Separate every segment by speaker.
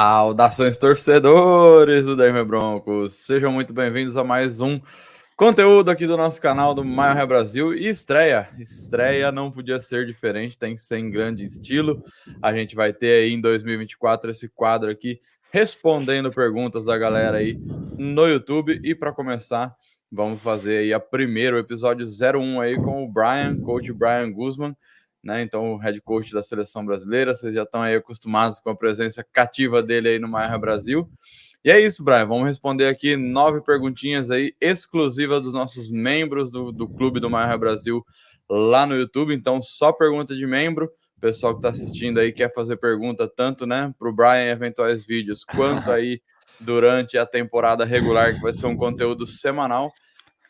Speaker 1: Saudações, torcedores do Denver Broncos! Sejam muito bem-vindos a mais um conteúdo aqui do nosso canal do Maior Brasil. E estreia não podia ser diferente, tem que ser em grande estilo. A gente vai ter aí em 2024 esse quadro aqui respondendo perguntas da galera aí no YouTube. E para começar, vamos fazer aí o episódio 01 aí com o coach Brian Guzman, né? Então, o head coach da seleção brasileira, vocês já estão aí acostumados com a presença cativa dele aí no Maior Brasil. E é isso, Brian. Vamos responder aqui 9 perguntinhas aí exclusivas dos nossos membros do Clube do Maior Brasil lá no YouTube. Então, só pergunta de membro. O pessoal que está assistindo aí quer fazer pergunta tanto, né, para o Brian em eventuais vídeos, quanto aí durante a temporada regular, que vai ser um conteúdo semanal.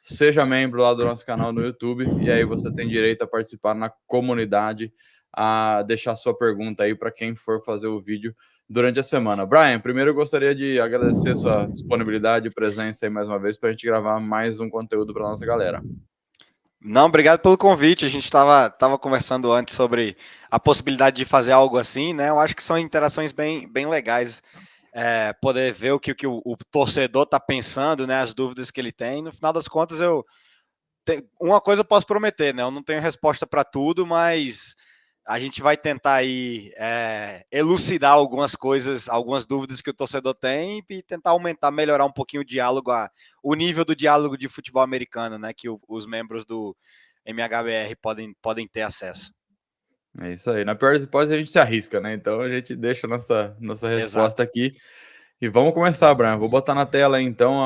Speaker 1: Seja membro lá do nosso canal no YouTube e aí você tem direito a participar na comunidade, a deixar sua pergunta aí para quem for fazer o vídeo durante a semana. Brian, primeiro eu gostaria de agradecer sua disponibilidade e presença aí mais uma vez para a gente gravar mais um conteúdo para nossa galera.
Speaker 2: Não, obrigado pelo convite. A gente estava conversando antes sobre a possibilidade de fazer algo assim, né? Eu acho que são interações bem legais. Poder ver o que o torcedor está pensando, né? As dúvidas que ele tem. No final das contas, uma coisa eu posso prometer, né? Eu não tenho resposta para tudo, mas a gente vai tentar aí elucidar algumas coisas, algumas dúvidas que o torcedor tem e tentar melhorar um pouquinho o diálogo, o nível do diálogo de futebol americano, né? Que os membros do MHBR podem ter acesso.
Speaker 1: É isso aí. Na pior das hipóteses, a gente se arrisca, né? Então a gente deixa a nossa resposta aqui. E vamos começar, Brian. Vou botar na tela aí, então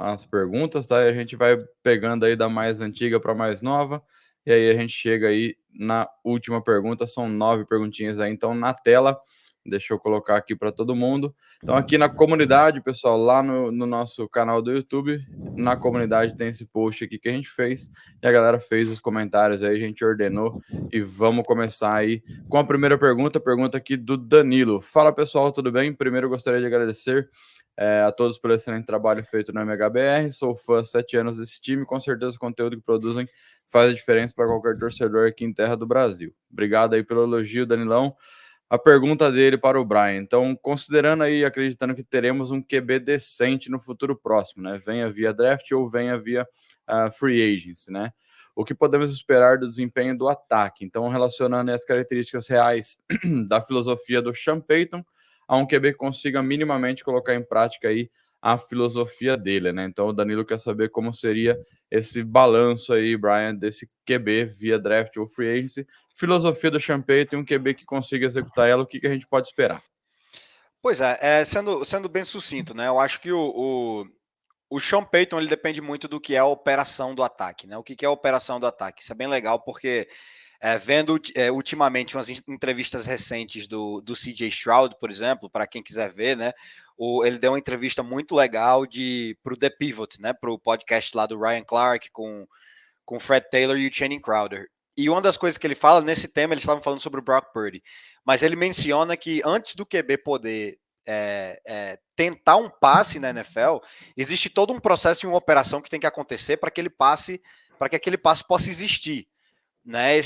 Speaker 1: as perguntas, tá? E a gente vai pegando aí da mais antiga para a mais nova. E aí a gente chega aí na última pergunta. São 9 perguntinhas aí, então, na tela. Deixa eu colocar aqui para todo mundo. Então, aqui na comunidade, pessoal, lá no nosso canal do YouTube, na comunidade tem esse post aqui que a gente fez. E a galera fez os comentários aí, a gente ordenou. E vamos começar aí com a primeira pergunta aqui do Danilo. Fala, pessoal, tudo bem? Primeiro, eu gostaria de agradecer a todos pelo excelente trabalho feito no MHBR. Sou fã há 7 anos desse time. Com certeza o conteúdo que produzem faz a diferença para qualquer torcedor aqui em terra do Brasil. Obrigado aí pelo elogio, Danilão. A pergunta dele para o Brian. Então, considerando aí, acreditando que teremos um QB decente no futuro próximo, né? Venha via draft ou venha via free agency, né? O que podemos esperar do desempenho do ataque? Então, relacionando as características reais da filosofia do Sean Payton a um QB que consiga minimamente colocar em prática aí a filosofia dele, né? Então, o Danilo quer saber como seria esse balanço aí, Brian, desse QB via draft ou free agency, filosofia do Sean Payton, um QB que consiga executar ela, o que a gente pode esperar?
Speaker 2: Pois sendo bem sucinto, né? Eu acho que o Sean Payton ele depende muito do que é a operação do ataque, né? O que é a operação do ataque? Isso é bem legal porque vendo ultimamente umas entrevistas recentes do CJ Stroud, por exemplo, para quem quiser ver, né? Ele deu uma entrevista muito legal para o The Pivot, né? Para o podcast lá do Ryan Clark com o Fred Taylor e o Channing Crowder. E uma das coisas que ele fala, nesse tema, eles estavam falando sobre o Brock Purdy, mas ele menciona que antes do QB poder tentar um passe na NFL, existe todo um processo e uma operação que tem que acontecer para que aquele passe possa existir. Né?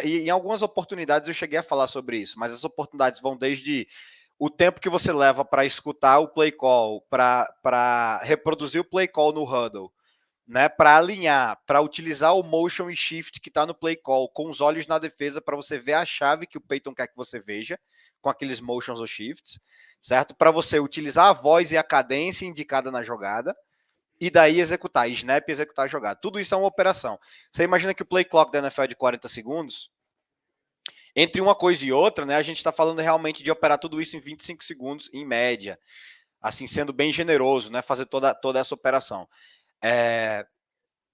Speaker 2: E em algumas oportunidades eu cheguei a falar sobre isso, mas as oportunidades vão desde o tempo que você leva para escutar o play call, para reproduzir o play call no huddle, né, para alinhar, para utilizar o motion e shift que está no play call com os olhos na defesa para você ver a chave que o Peyton quer que você veja, com aqueles motions ou shifts, certo? Para você utilizar a voz e a cadência indicada na jogada, e daí executar, snap e executar a jogada. Tudo isso é uma operação. Você imagina que o play clock da NFL é de 40 segundos? Entre uma coisa e outra, né, a gente está falando realmente de operar tudo isso em 25 segundos, em média. Assim, sendo bem generoso, né, fazer toda essa operação.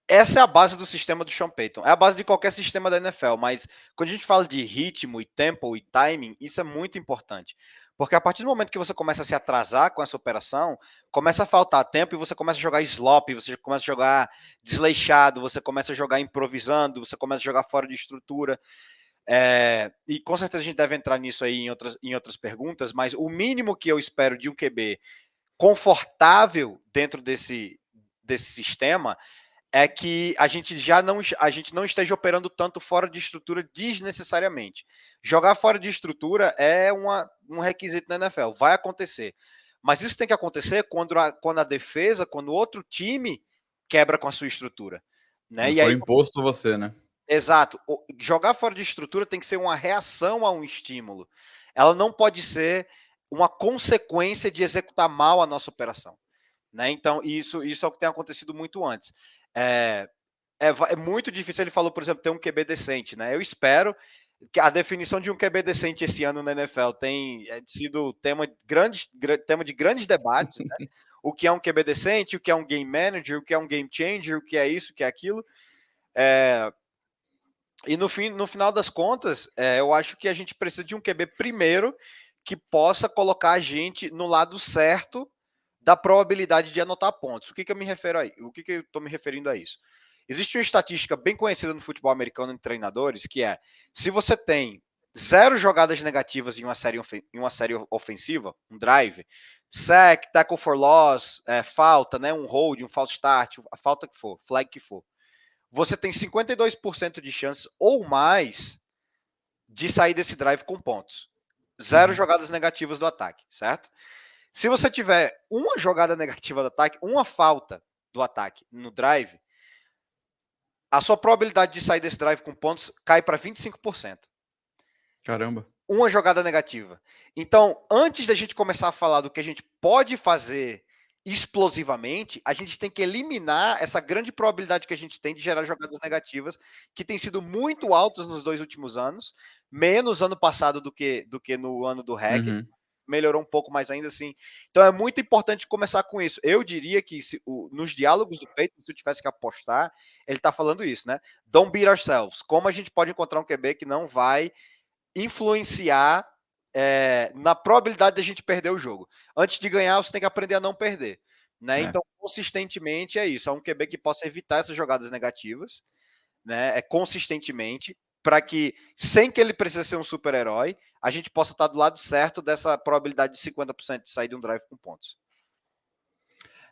Speaker 2: Essa é a base do sistema do Sean Payton. É a base de qualquer sistema da NFL, mas quando a gente fala de ritmo e tempo e timing, isso é muito importante. Porque a partir do momento que você começa a se atrasar com essa operação, começa a faltar tempo e você começa a jogar slop, você começa a jogar desleixado, você começa a jogar improvisando, você começa a jogar fora de estrutura. E com certeza a gente deve entrar nisso aí em outras perguntas, mas o mínimo que eu espero de um QB confortável dentro desse sistema é que a gente não esteja operando tanto fora de estrutura desnecessariamente. Jogar fora de estrutura é um requisito na NFL, vai acontecer. Mas isso tem que acontecer quando a defesa, quando o outro time quebra com a sua estrutura. Né?
Speaker 1: Quando
Speaker 2: E
Speaker 1: for
Speaker 2: aí,
Speaker 1: imposto você, né?
Speaker 2: exato. Jogar fora de estrutura tem que ser uma reação a um estímulo. Ela não pode ser uma consequência de executar mal a nossa operação. Né? Então, isso é o que tem acontecido muito antes. É muito difícil, ele falou, por exemplo, ter um QB decente. Né? Eu espero que a definição de um QB decente esse ano na NFL tem sido tema de grandes debates. Né? O que é um QB decente, o que é um game manager, o que é um game changer, o que é isso, o que é aquilo. E no final das contas, eu acho que a gente precisa de um QB primeiro que possa colocar a gente no lado certo da probabilidade de anotar pontos. O que eu me refiro aí? O que eu estou me referindo a isso? Existe uma estatística bem conhecida no futebol americano de treinadores, que é, se você tem 0 jogadas negativas em uma série ofensiva, um drive, sack, tackle for loss, falta, né, um hold, um false start, a falta que for, flag que for, você tem 52% de chance ou mais de sair desse drive com pontos. 0 jogadas negativas do ataque, certo? Se você tiver uma jogada negativa do ataque, uma falta do ataque no drive, a sua probabilidade de sair desse drive com pontos cai para 25%.
Speaker 1: Caramba.
Speaker 2: Uma jogada negativa. Então, antes da gente começar a falar do que a gente pode fazer explosivamente, a gente tem que eliminar essa grande probabilidade que a gente tem de gerar jogadas negativas, que tem sido muito altas nos 2 últimos anos, menos ano passado do que no ano do Hackett. Melhorou um pouco, mas ainda assim. Então é muito importante começar com isso. Eu diria que nos diálogos do Peyton, se eu tivesse que apostar, ele está falando isso, né? Don't beat ourselves. Como a gente pode encontrar um QB que não vai influenciar na probabilidade de a gente perder o jogo. Antes de ganhar, você tem que aprender a não perder. Né? Então, consistentemente é isso. É um QB que possa evitar essas jogadas negativas, né? Consistentemente, para que, sem que ele precise ser um super-herói, a gente possa estar do lado certo dessa probabilidade de 50% de sair de um drive com pontos.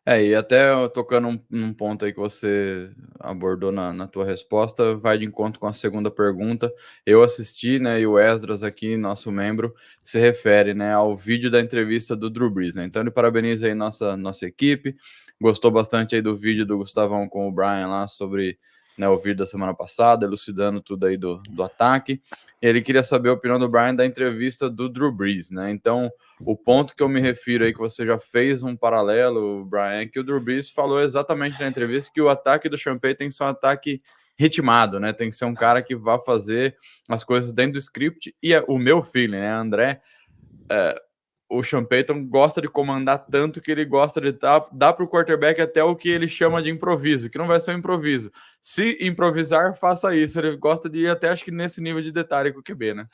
Speaker 1: E até tocando num ponto aí que você abordou na tua resposta, vai de encontro com a segunda pergunta. Eu assisti, né, e o Esdras aqui, nosso membro, se refere, né, ao vídeo da entrevista do Drew Brees, né? Então ele parabeniza aí nossa equipe, gostou bastante aí do vídeo do Gustavão com o Brian lá sobre, né, o vídeo da semana passada, elucidando tudo aí do ataque. E ele queria saber a opinião do Brian da entrevista do Drew Brees, né? Então, o ponto que eu me refiro aí, que você já fez um paralelo, Brian, é que o Drew Brees falou exatamente na entrevista que o ataque do Sean Payton tem que ser um ataque ritmado, né? Tem que ser um cara que vá fazer as coisas dentro do script. E o meu feeling, né, André? O Sean Payton gosta de comandar tanto que ele gosta de dar para o quarterback até o que ele chama de improviso, que não vai ser um improviso. Se improvisar, faça isso. Ele gosta de ir até, acho que nesse nível de detalhe com o QB, né?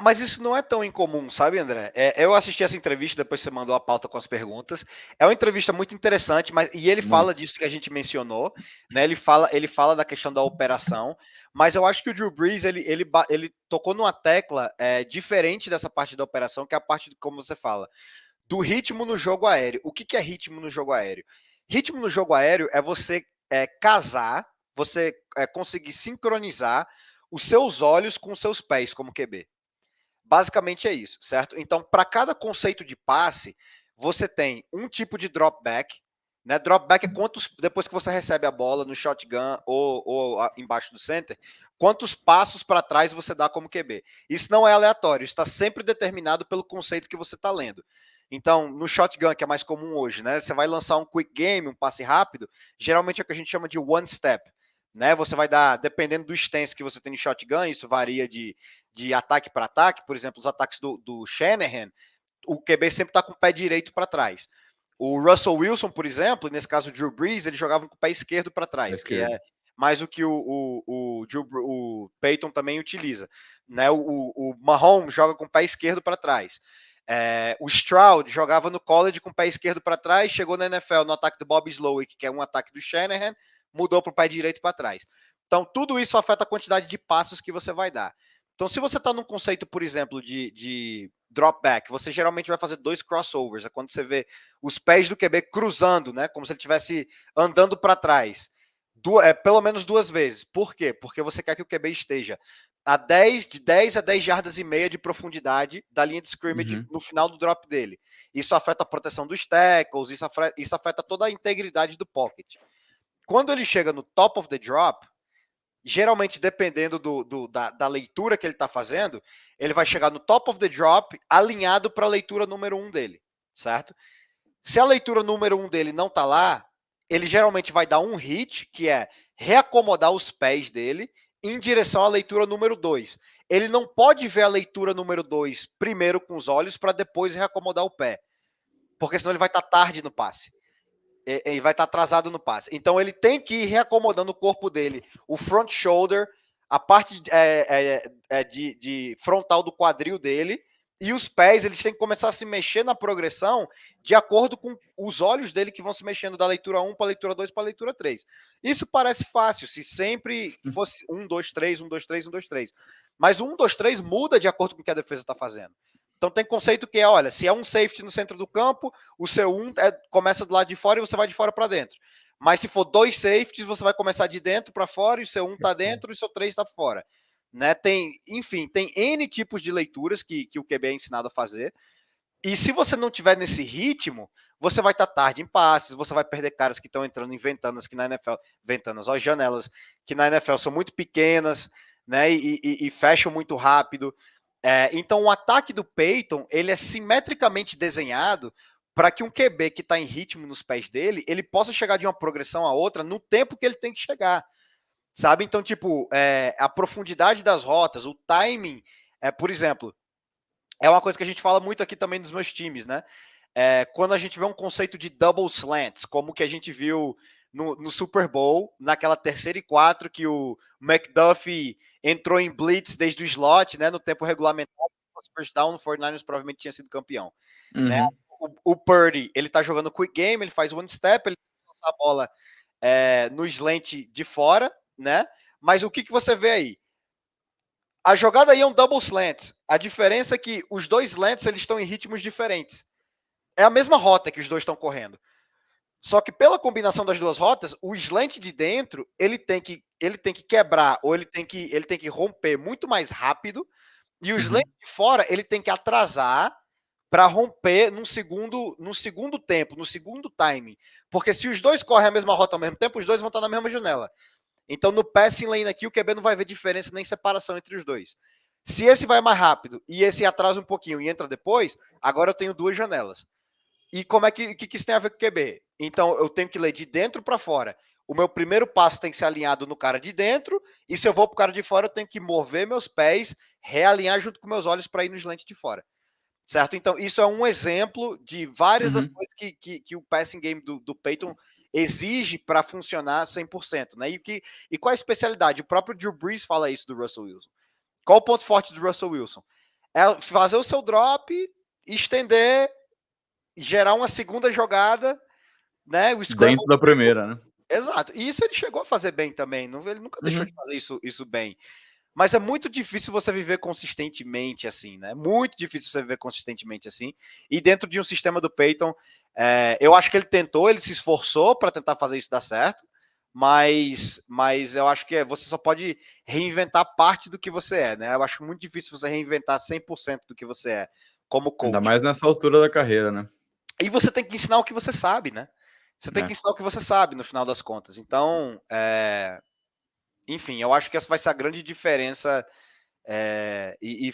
Speaker 2: Mas isso não é tão incomum, sabe, André? Eu assisti essa entrevista, depois você mandou a pauta com as perguntas. É uma entrevista muito interessante, e ele fala disso que a gente mencionou, né? Ele fala da questão da operação, mas eu acho que o Drew Brees, ele tocou numa tecla diferente dessa parte da operação, que é a parte, como você fala, do ritmo no jogo aéreo. O que é ritmo no jogo aéreo? Ritmo no jogo aéreo é você casar, você conseguir sincronizar os seus olhos com os seus pés como QB. Basicamente é isso, certo? Então, para cada conceito de passe, você tem um tipo de dropback, né? Dropback é depois que você recebe a bola no shotgun ou embaixo do center, quantos passos para trás você dá como QB. Isso não é aleatório, está sempre determinado pelo conceito que você está lendo. Então, no shotgun, que é mais comum hoje, né? Você vai lançar um quick game, um passe rápido, geralmente é o que a gente chama de one step. Né? Você vai dar, dependendo do stance que você tem no shotgun, isso varia de ataque para ataque, por exemplo, os ataques do Shanahan, o QB sempre está com o pé direito para trás. O Russell Wilson, por exemplo, nesse caso o Drew Brees, ele jogava com o pé esquerdo para trás, que é mais o que o Peyton também utiliza. Né? O Mahomes joga com o pé esquerdo para trás. O Stroud jogava no college com o pé esquerdo para trás, chegou na NFL no ataque do Bob Slowick, que é um ataque do Shanahan, mudou para o pé direito para trás. Então, tudo isso afeta a quantidade de passos que você vai dar. Então, se você está num conceito, por exemplo, de dropback, você geralmente vai fazer 2 crossovers. É quando você vê os pés do QB cruzando, né? Como se ele estivesse andando para trás. pelo menos 2 vezes. Por quê? Porque você quer que o QB esteja de 10 a 10 jardas e meia de profundidade da linha de scrimmage no final do drop dele. Isso afeta a proteção dos tackles, isso afeta toda a integridade do pocket. Quando ele chega no top of the drop, geralmente dependendo da leitura que ele está fazendo, ele vai chegar no top of the drop alinhado para a leitura número 1 dele, certo? Se a leitura número 1 dele não está lá, ele geralmente vai dar um hit, que é reacomodar os pés dele em direção à leitura número 2. Ele não pode ver a leitura número 2 primeiro com os olhos para depois reacomodar o pé, porque senão ele vai estar tarde no passe. Ele vai estar atrasado no passe. Então ele tem que ir reacomodando o corpo dele, o front shoulder, a parte de frontal do quadril dele, e os pés, eles têm que começar a se mexer na progressão de acordo com os olhos dele que vão se mexendo da leitura 1 para a leitura 2 para a leitura 3. Isso parece fácil, se sempre fosse 1, 2, 3, 1, 2, 3, 1, 2, 3. Mas o 1, 2, 3 muda de acordo com o que a defesa está fazendo. Então tem conceito que é, olha, se é um safety no centro do campo, o seu 1 começa do lado de fora e você vai de fora para dentro. Mas se for 2 safeties, você vai começar de dentro para fora e o seu 1 está dentro e o seu 3 está fora. Né? Tem N tipos de leituras que o QB é ensinado a fazer. E se você não tiver nesse ritmo, você vai estar tarde em passes, você vai perder caras que estão entrando em ventanas que na NFL, janelas que na NFL são muito pequenas, né? E fecham muito rápido. Então o ataque do Peyton, ele é simetricamente desenhado para que um QB que está em ritmo nos pés dele, ele possa chegar de uma progressão a outra no tempo que ele tem que chegar. Sabe? Então, tipo, a profundidade das rotas, o timing, por exemplo, é uma coisa que a gente fala muito aqui também nos meus times, né? Quando a gente vê um conceito de double slants, como que a gente viu no Super Bowl, naquela 3ª e 4, que o McDuffie entrou em blitz desde o slot, né? No tempo regulamentar, se fosse first down, o 49ers provavelmente tinha sido campeão. Né? O Purdy, ele tá jogando quick game, ele faz one step, ele lança a bola no slant de fora, né? Mas o que você vê aí? A jogada aí é um double slant. A diferença é que os dois slants eles estão em ritmos diferentes. É a mesma rota que os dois estão correndo. Só que pela combinação das duas rotas, o slant de dentro ele tem que quebrar ou ele tem que romper muito mais rápido e o slant de fora ele tem que atrasar para romper no segundo tempo, no segundo time. Porque se os dois correm a mesma rota ao mesmo tempo, os dois vão estar na mesma janela. Então, no passing lane aqui, o QB não vai ver diferença nem separação entre os dois. Se esse vai mais rápido e esse atrasa um pouquinho e entra depois, agora eu tenho 2 janelas. E como é que isso tem a ver com o QB? Então, eu tenho que ler de dentro para fora. O meu primeiro passo tem que ser alinhado no cara de dentro, e se eu vou para o cara de fora, eu tenho que mover meus pés, realinhar junto com meus olhos para ir no slant de fora. Certo? Então, isso é um exemplo de várias das coisas que o passing game do Peyton exige para funcionar 100%. Né? E qual a especialidade? O próprio Drew Brees fala isso do Russell Wilson. Qual o ponto forte do Russell Wilson? É fazer o seu drop, estender, gerar uma segunda jogada, né? O
Speaker 1: dentro da primeira, né?
Speaker 2: Exato. E isso ele chegou a fazer bem também. Ele nunca deixou de fazer isso bem. Mas é muito difícil você viver consistentemente assim, né? Muito difícil você viver consistentemente assim. E dentro de um sistema do Peyton, eu acho que ele tentou, ele se esforçou para tentar fazer isso dar certo, mas eu acho que você só pode reinventar parte do que você é, né? Eu acho muito difícil você reinventar 100% do que você é como coach.
Speaker 1: Ainda mais nessa altura da carreira, né?
Speaker 2: E você tem que ensinar o que você sabe, né? Você tem que ensinar o que você sabe no final das contas. Então, enfim, eu acho que essa vai ser a grande diferença. E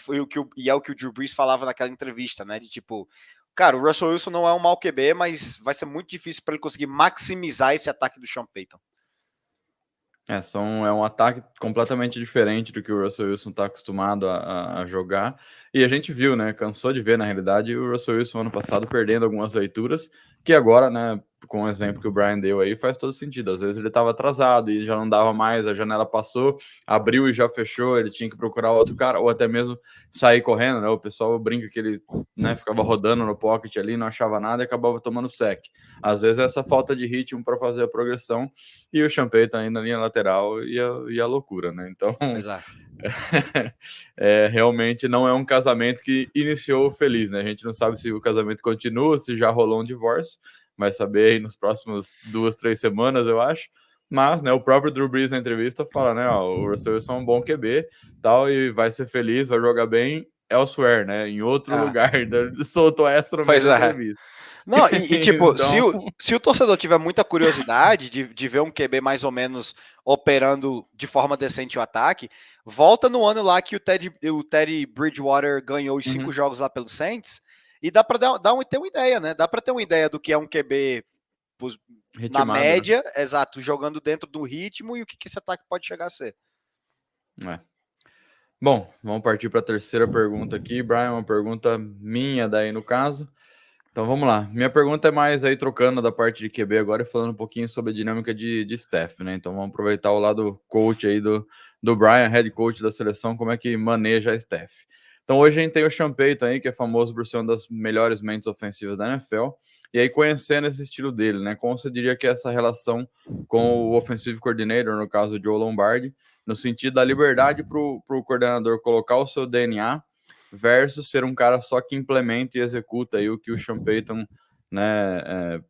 Speaker 2: é o que o Drew Brees falava naquela entrevista, né? De tipo, cara, o Russell Wilson não é um mau QB, mas vai ser muito difícil para ele conseguir maximizar esse ataque do Sean Payton.
Speaker 1: É um ataque completamente diferente do que o Russell Wilson está acostumado a jogar. E a gente viu, né? Cansou de ver, na realidade, o Russell Wilson ano passado perdendo algumas leituras, que agora, né, com o exemplo que o Brian deu aí, faz todo sentido. Às vezes ele estava atrasado e já não dava mais, a janela passou, abriu e já fechou, ele tinha que procurar outro cara, ou até mesmo sair correndo, né? O pessoal brinca que ele, né, ficava rodando no pocket ali, não achava nada e acabava tomando sec. Às vezes essa falta de ritmo para fazer a progressão, e o Sean Payton aí na linha lateral e a loucura, né? Então, realmente não é um casamento que iniciou feliz, né? A gente não sabe se o casamento continua, se já rolou um divórcio, vai saber aí nos próximos 2, 3 semanas, eu acho. Mas, né, o próprio Drew Brees na entrevista fala, né, ó, o Russell Wilson é um bom QB, tal, e vai ser feliz, vai jogar bem elsewhere, né, em outro lugar. Soltou essa no meio
Speaker 2: Pois
Speaker 1: da
Speaker 2: é.
Speaker 1: entrevista.
Speaker 2: Não, e tipo, se
Speaker 1: Então,
Speaker 2: o torcedor tiver muita curiosidade de ver um QB mais ou menos operando de forma decente o ataque, volta no ano lá que o Teddy Bridgewater ganhou os 5 jogos lá pelo Saints, e dá para ter uma ideia, né? Dá para ter uma ideia do que é um QB na
Speaker 1: ritmado, né?
Speaker 2: média, exato, jogando dentro do ritmo e o que esse ataque pode chegar a ser.
Speaker 1: É. Bom, vamos partir para a terceira pergunta aqui, Brian, uma pergunta minha daí no caso. Então vamos lá. Minha pergunta é mais aí trocando da parte de QB agora e falando um pouquinho sobre a dinâmica de staff, né? Então vamos aproveitar o lado coach aí do Brian, head coach da seleção, como é que maneja a staff. Então hoje a gente tem o Sean Payton aí, que é famoso por ser uma das melhores mentes ofensivas da NFL, e aí conhecendo esse estilo dele, né? Como você diria que é essa relação com o offensive coordinator, no caso o Joe Lombardi, no sentido da liberdade para o coordenador colocar o seu DNA versus ser um cara só que implementa e executa aí o que o Sean Payton, né,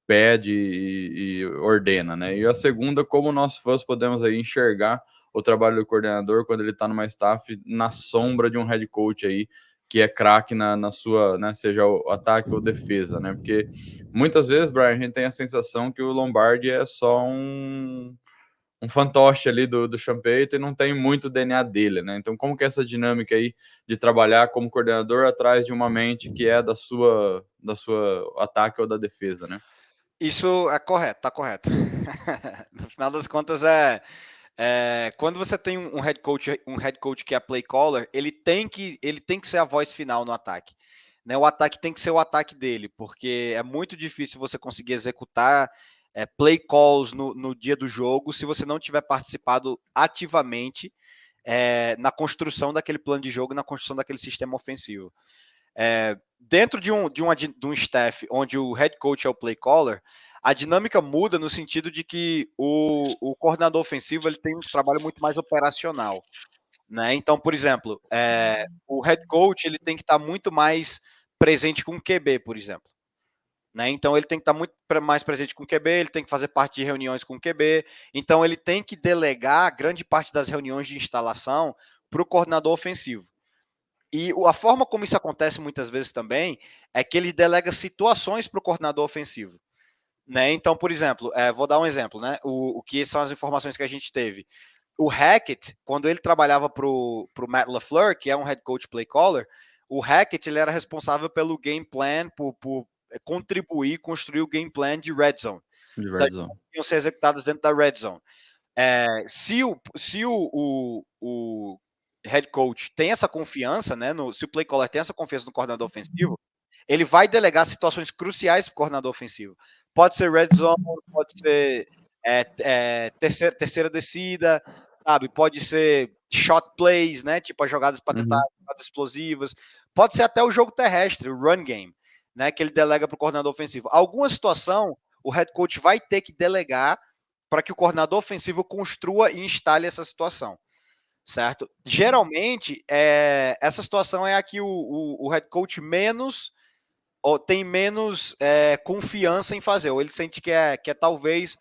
Speaker 1: pede e ordena, né? E a segunda, como nós fãs podemos aí enxergar o trabalho do coordenador quando ele está numa staff na sombra de um head coach aí que é craque na sua, né, seja o ataque ou defesa, né? Porque muitas vezes, Brian, a gente tem a sensação que o Lombardi é só um fantoche ali do Sean Payton e não tem muito DNA dele, né? Então, como que é essa dinâmica aí de trabalhar como coordenador atrás de uma mente que é da sua ataque ou da defesa, né?
Speaker 2: Isso é correto, tá correto. No final das contas, quando você tem um head coach que é play caller, ele tem que ser a voz final no ataque. Né? O ataque tem que ser o ataque dele, porque é muito difícil você conseguir executar play calls no dia do jogo se você não tiver participado ativamente na construção daquele plano de jogo, na construção daquele sistema ofensivo. Dentro de um staff onde o head coach é o play caller, a dinâmica muda no sentido de que o coordenador ofensivo ele tem um trabalho muito mais operacional. Né? Então, por exemplo, o head coach ele tem que estar muito mais presente com o QB, por exemplo. Né? Então, ele tem que estar muito mais presente com o QB, ele tem que fazer parte de reuniões com o QB. Então, ele tem que delegar grande parte das reuniões de instalação para o coordenador ofensivo. E a forma como isso acontece muitas vezes também é que ele delega situações para o coordenador ofensivo. Né? Então, por exemplo, vou dar um exemplo, né? O que são as informações que a gente teve. O Hackett, quando ele trabalhava para o Matt LaFleur, que é um head coach play caller, o Hackett ele era responsável pelo game plan, por contribuir, construir o game plan de Red Zone.
Speaker 1: De Red Zone.
Speaker 2: Iam ser executadas dentro da Red Zone. Se o head coach tem essa confiança, né? Se o play caller tem essa confiança no coordenador ofensivo, ele vai delegar situações cruciais para o coordenador ofensivo. Pode ser red zone, pode ser terceira descida, sabe? Pode ser shot plays, né? Tipo as jogadas para tentar jogadas explosivas. Pode ser até o jogo terrestre, o run game, né? Que ele delega para o coordenador ofensivo. Alguma situação, o head coach vai ter que delegar para que o coordenador ofensivo construa e instale essa situação. Certo? Geralmente, essa situação é a que o head coach tem menos confiança em fazer, ou ele sente que é talvez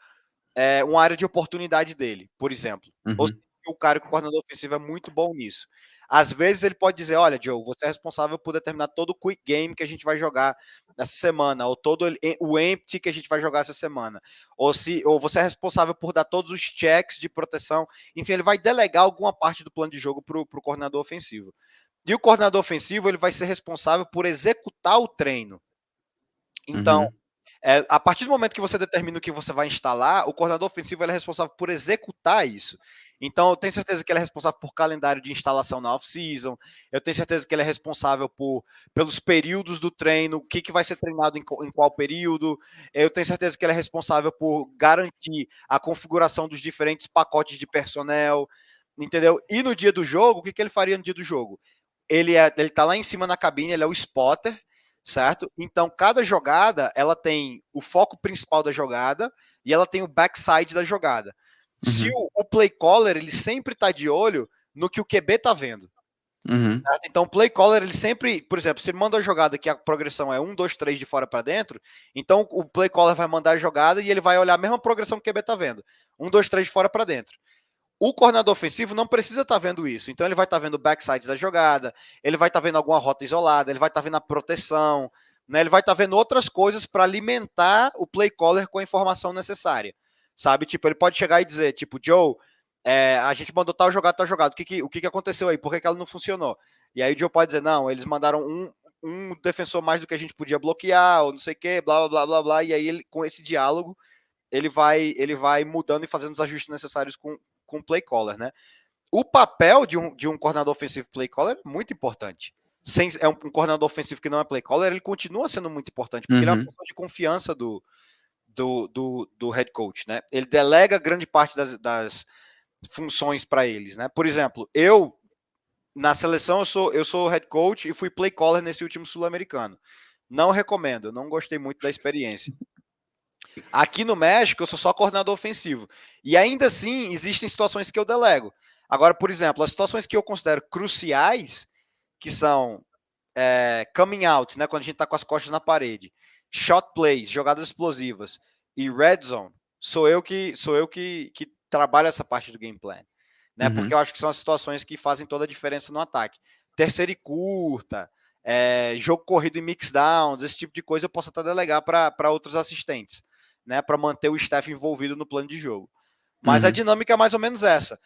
Speaker 2: uma área de oportunidade dele, por exemplo. Ou seja, o cara que o coordenador ofensivo é muito bom nisso. Às vezes ele pode dizer, olha, Joe, você é responsável por determinar todo o quick game que a gente vai jogar essa semana, ou todo o empty que a gente vai jogar essa semana. Ou você é responsável por dar todos os checks de proteção. Enfim, ele vai delegar alguma parte do plano de jogo para o coordenador ofensivo. E o coordenador ofensivo ele vai ser responsável por executar o treino. Então, a partir do momento que você determina o que você vai instalar, o coordenador ofensivo ele é responsável por executar isso. Então, eu tenho certeza que ele é responsável por calendário de instalação na off-season, eu tenho certeza que ele é responsável pelos períodos do treino, o que vai ser treinado em qual período, eu tenho certeza que ele é responsável por garantir a configuração dos diferentes pacotes de personnel, entendeu? E no dia do jogo, o que ele faria no dia do jogo? Ele tá lá em cima na cabine, ele é o spotter, certo? Então, cada jogada, ela tem o foco principal da jogada e ela tem o backside da jogada. Se o play caller, ele sempre está de olho no que o QB está vendo. Então, o play caller, ele sempre, por exemplo, se ele manda uma jogada que a progressão é 1, 2, 3 de fora para dentro, então o play caller vai mandar a jogada e ele vai olhar a mesma progressão que o QB está vendo. 1, 2, 3 de fora para dentro. O coordenador ofensivo não precisa estar vendo isso. Então ele vai estar vendo o backside da jogada, ele vai estar vendo alguma rota isolada, ele vai estar vendo a proteção, né? Ele vai estar vendo outras coisas para alimentar o play caller com a informação necessária. Sabe? Tipo, ele pode chegar e dizer, tipo, Joe, a gente mandou tal jogada. O que aconteceu aí? Por que ela não funcionou? E aí o Joe pode dizer, não, eles mandaram um defensor mais do que a gente podia bloquear, ou não sei o que, blá, blá, blá, blá. E aí, ele, com esse diálogo, ele vai mudando e fazendo os ajustes necessários com o play caller, né? O papel de um coordenador ofensivo play caller é muito importante. É um coordenador ofensivo que não é play caller, ele continua sendo muito importante, porque ele é uma pessoa de confiança do head coach, né? Ele delega grande parte das funções para eles, né? Por exemplo, na seleção eu sou head coach e fui play caller nesse último sul-americano. Não recomendo, não gostei muito da experiência. Aqui no México, eu sou só coordenador ofensivo. E ainda assim, existem situações que eu delego. Agora, por exemplo, as situações que eu considero cruciais, que são coming out, né, quando a gente está com as costas na parede, shot plays, jogadas explosivas, e red zone, sou eu que trabalho essa parte do game plan. Né, porque eu acho que são as situações que fazem toda a diferença no ataque. Terceira e curta, jogo corrido e mix downs, esse tipo de coisa eu posso até delegar para outros assistentes, né, para manter o staff envolvido no plano de jogo. Mas a dinâmica é mais ou menos essa.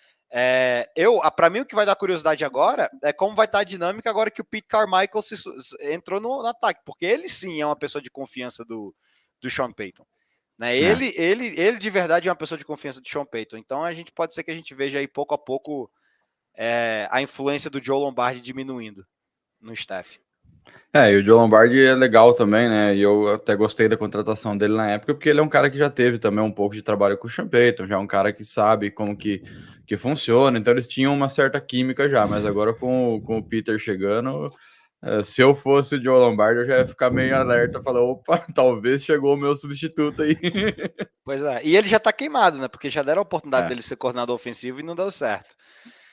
Speaker 2: Para mim, o que vai dar curiosidade agora é como vai estar a dinâmica agora que o Pete Carmichael entrou no ataque, porque ele sim é uma pessoa de confiança do Sean Payton. Né? Ele de verdade é uma pessoa de confiança do Sean Payton. Então pode ser que a gente veja aí pouco a pouco a influência do Joe Lombardi diminuindo no staff.
Speaker 1: E o Joe Lombardi é legal também, né? E eu até gostei da contratação dele na época, porque ele é um cara que já teve também um pouco de trabalho com o Sean Payton, já é um cara que sabe como que funciona, então eles tinham uma certa química já, mas agora com o Peter chegando, se eu fosse o Joe Lombardi, eu já ia ficar meio alerta, falar, opa, talvez chegou o meu substituto aí.
Speaker 2: Pois é, e ele já tá queimado, né? Porque já deram a oportunidade dele ser coordenador ofensivo e não deu certo.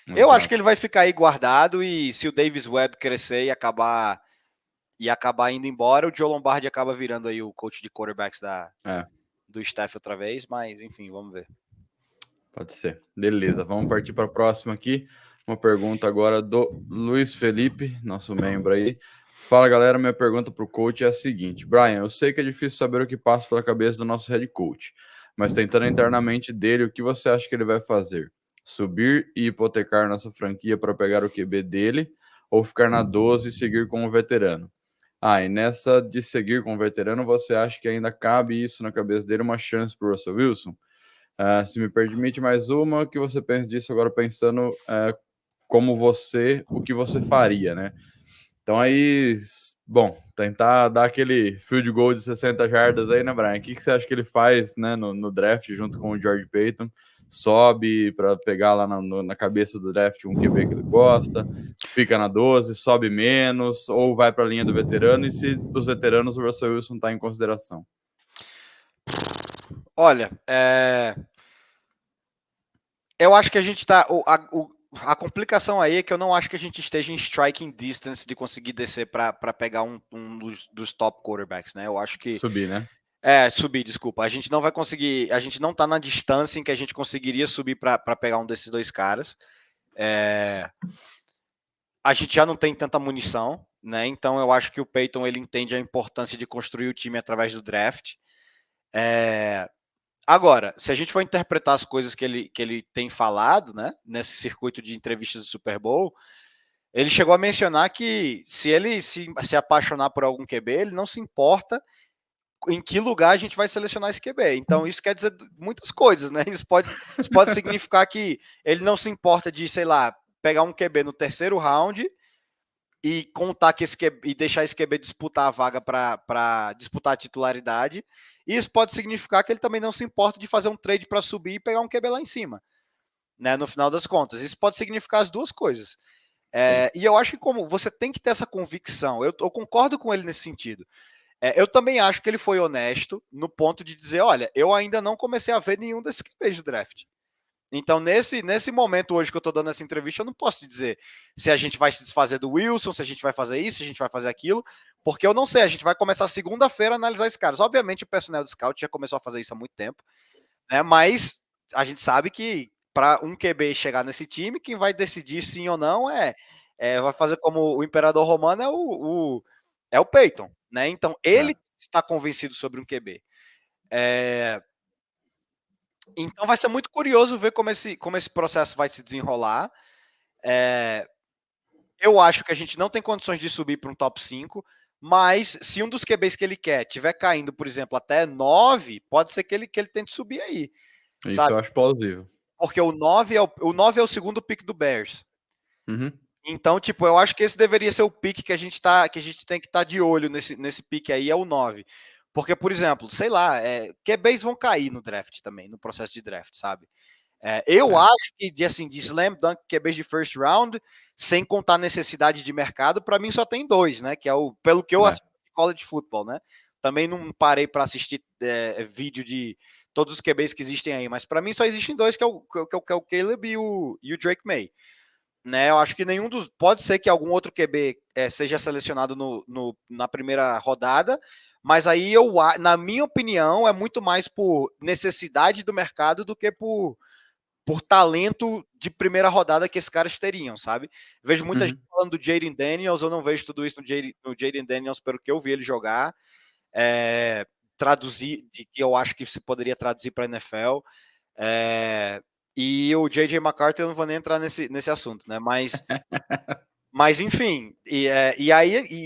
Speaker 2: Exato. Eu acho que ele vai ficar aí guardado e se o Davis Webb crescer e acabar indo embora, o Joe Lombardi acaba virando aí o coach de quarterbacks do staff outra vez, mas enfim, vamos ver.
Speaker 1: Pode ser. Beleza, vamos partir para a próxima aqui. Uma pergunta agora do Luiz Felipe, nosso membro aí. Fala, galera, minha pergunta para o coach é a seguinte. Brian, eu sei que é difícil saber o que passa pela cabeça do nosso head coach, mas tentando internamente dele, o que você acha que ele vai fazer? Subir e hipotecar nossa franquia para pegar o QB dele ou ficar na 12 e seguir com o veterano? E nessa de seguir com o veterano, você acha que ainda cabe isso na cabeça dele, uma chance para o Russell Wilson? Se me permite mais uma, o que você pensa disso agora pensando o que você faria, né? Então aí, bom, tentar dar aquele field goal de 60 jardas aí, né, Brian? O que você acha que ele faz, né, no draft junto com o George Payton? Sobe para pegar lá na cabeça do draft um QB que ele gosta, fica na 12, sobe menos, ou vai para a linha do veterano, e se dos veteranos o Russell Wilson está em consideração?
Speaker 2: Olha, eu acho que a gente está... A complicação aí é que eu não acho que a gente esteja em striking distance de conseguir descer para pegar um dos top quarterbacks, né? Eu acho que...
Speaker 1: Subir, né?
Speaker 2: Subir, desculpa. A gente não vai conseguir... A gente não está na distância em que a gente conseguiria subir para pegar um desses dois caras. A gente já não tem tanta munição, né? Então eu acho que o Payton ele entende a importância de construir o time através do draft. Agora, se a gente for interpretar as coisas que ele tem falado, né, nesse circuito de entrevistas do Super Bowl, ele chegou a mencionar que se ele se apaixonar por algum QB, ele não se importa em que lugar a gente vai selecionar esse QB. Então, isso quer dizer muitas coisas, né? Isso pode significar que ele não se importa de, sei lá, pegar um QB no terceiro round e contar que esse QB, e deixar esse QB disputar a vaga para disputar a titularidade. E isso pode significar que ele também não se importa de fazer um trade para subir e pegar um QB lá em cima, né? No final das contas, isso pode significar as duas coisas. E eu acho que como você tem que ter essa convicção, eu concordo com ele nesse sentido. Eu também acho que ele foi honesto no ponto de dizer, olha, eu ainda não comecei a ver nenhum desses QBs do draft. Então, nesse momento hoje que eu estou dando essa entrevista, eu não posso te dizer se a gente vai se desfazer do Wilson, se a gente vai fazer isso, se a gente vai fazer aquilo, porque eu não sei, a gente vai começar segunda-feira a analisar esses caras. Obviamente, o personnel do scout já começou a fazer isso há muito tempo, né? Mas a gente sabe que para um QB chegar nesse time, quem vai decidir sim ou não vai fazer como o imperador romano é o Peyton, né? Então ele está convencido sobre um QB. Então vai ser muito curioso ver como esse processo vai se desenrolar. Eu acho que a gente não tem condições de subir para um top 5, mas se um dos QBs que ele quer tiver caindo, por exemplo, até 9, pode ser que ele tente subir aí.
Speaker 1: Isso
Speaker 2: sabe?
Speaker 1: eu acho plausível.
Speaker 2: Porque o 9 é o segundo pick do Bears.
Speaker 1: Uhum.
Speaker 2: Então, tipo, eu acho que esse deveria ser o pick que a gente tem que estar de olho nesse pick aí, é o 9. Porque, por exemplo, sei lá, QBs vão cair no draft também, no processo de draft, sabe? Eu acho que de slam dunk QBs de first round, sem contar necessidade de mercado, para mim só tem 2, né? Que é pelo que eu assisto de college football, né? Também não parei para assistir vídeo de todos os QBs que existem aí, mas para mim só existem 2, que é o Caleb e o Drake May. Né, eu acho que nenhum dos. Pode ser que algum outro QB seja selecionado na primeira rodada, mas aí na minha opinião, é muito mais por necessidade do mercado do que por talento de primeira rodada que esses caras teriam, sabe? Vejo muita gente falando do Jayden Daniels, eu não vejo tudo isso no Jayden Daniels, pelo que eu vi ele jogar. Traduzir, de que eu acho que se poderia traduzir para a NFL. E o J.J. McCarthy, eu não vou nem entrar nesse assunto, né? Mas enfim, e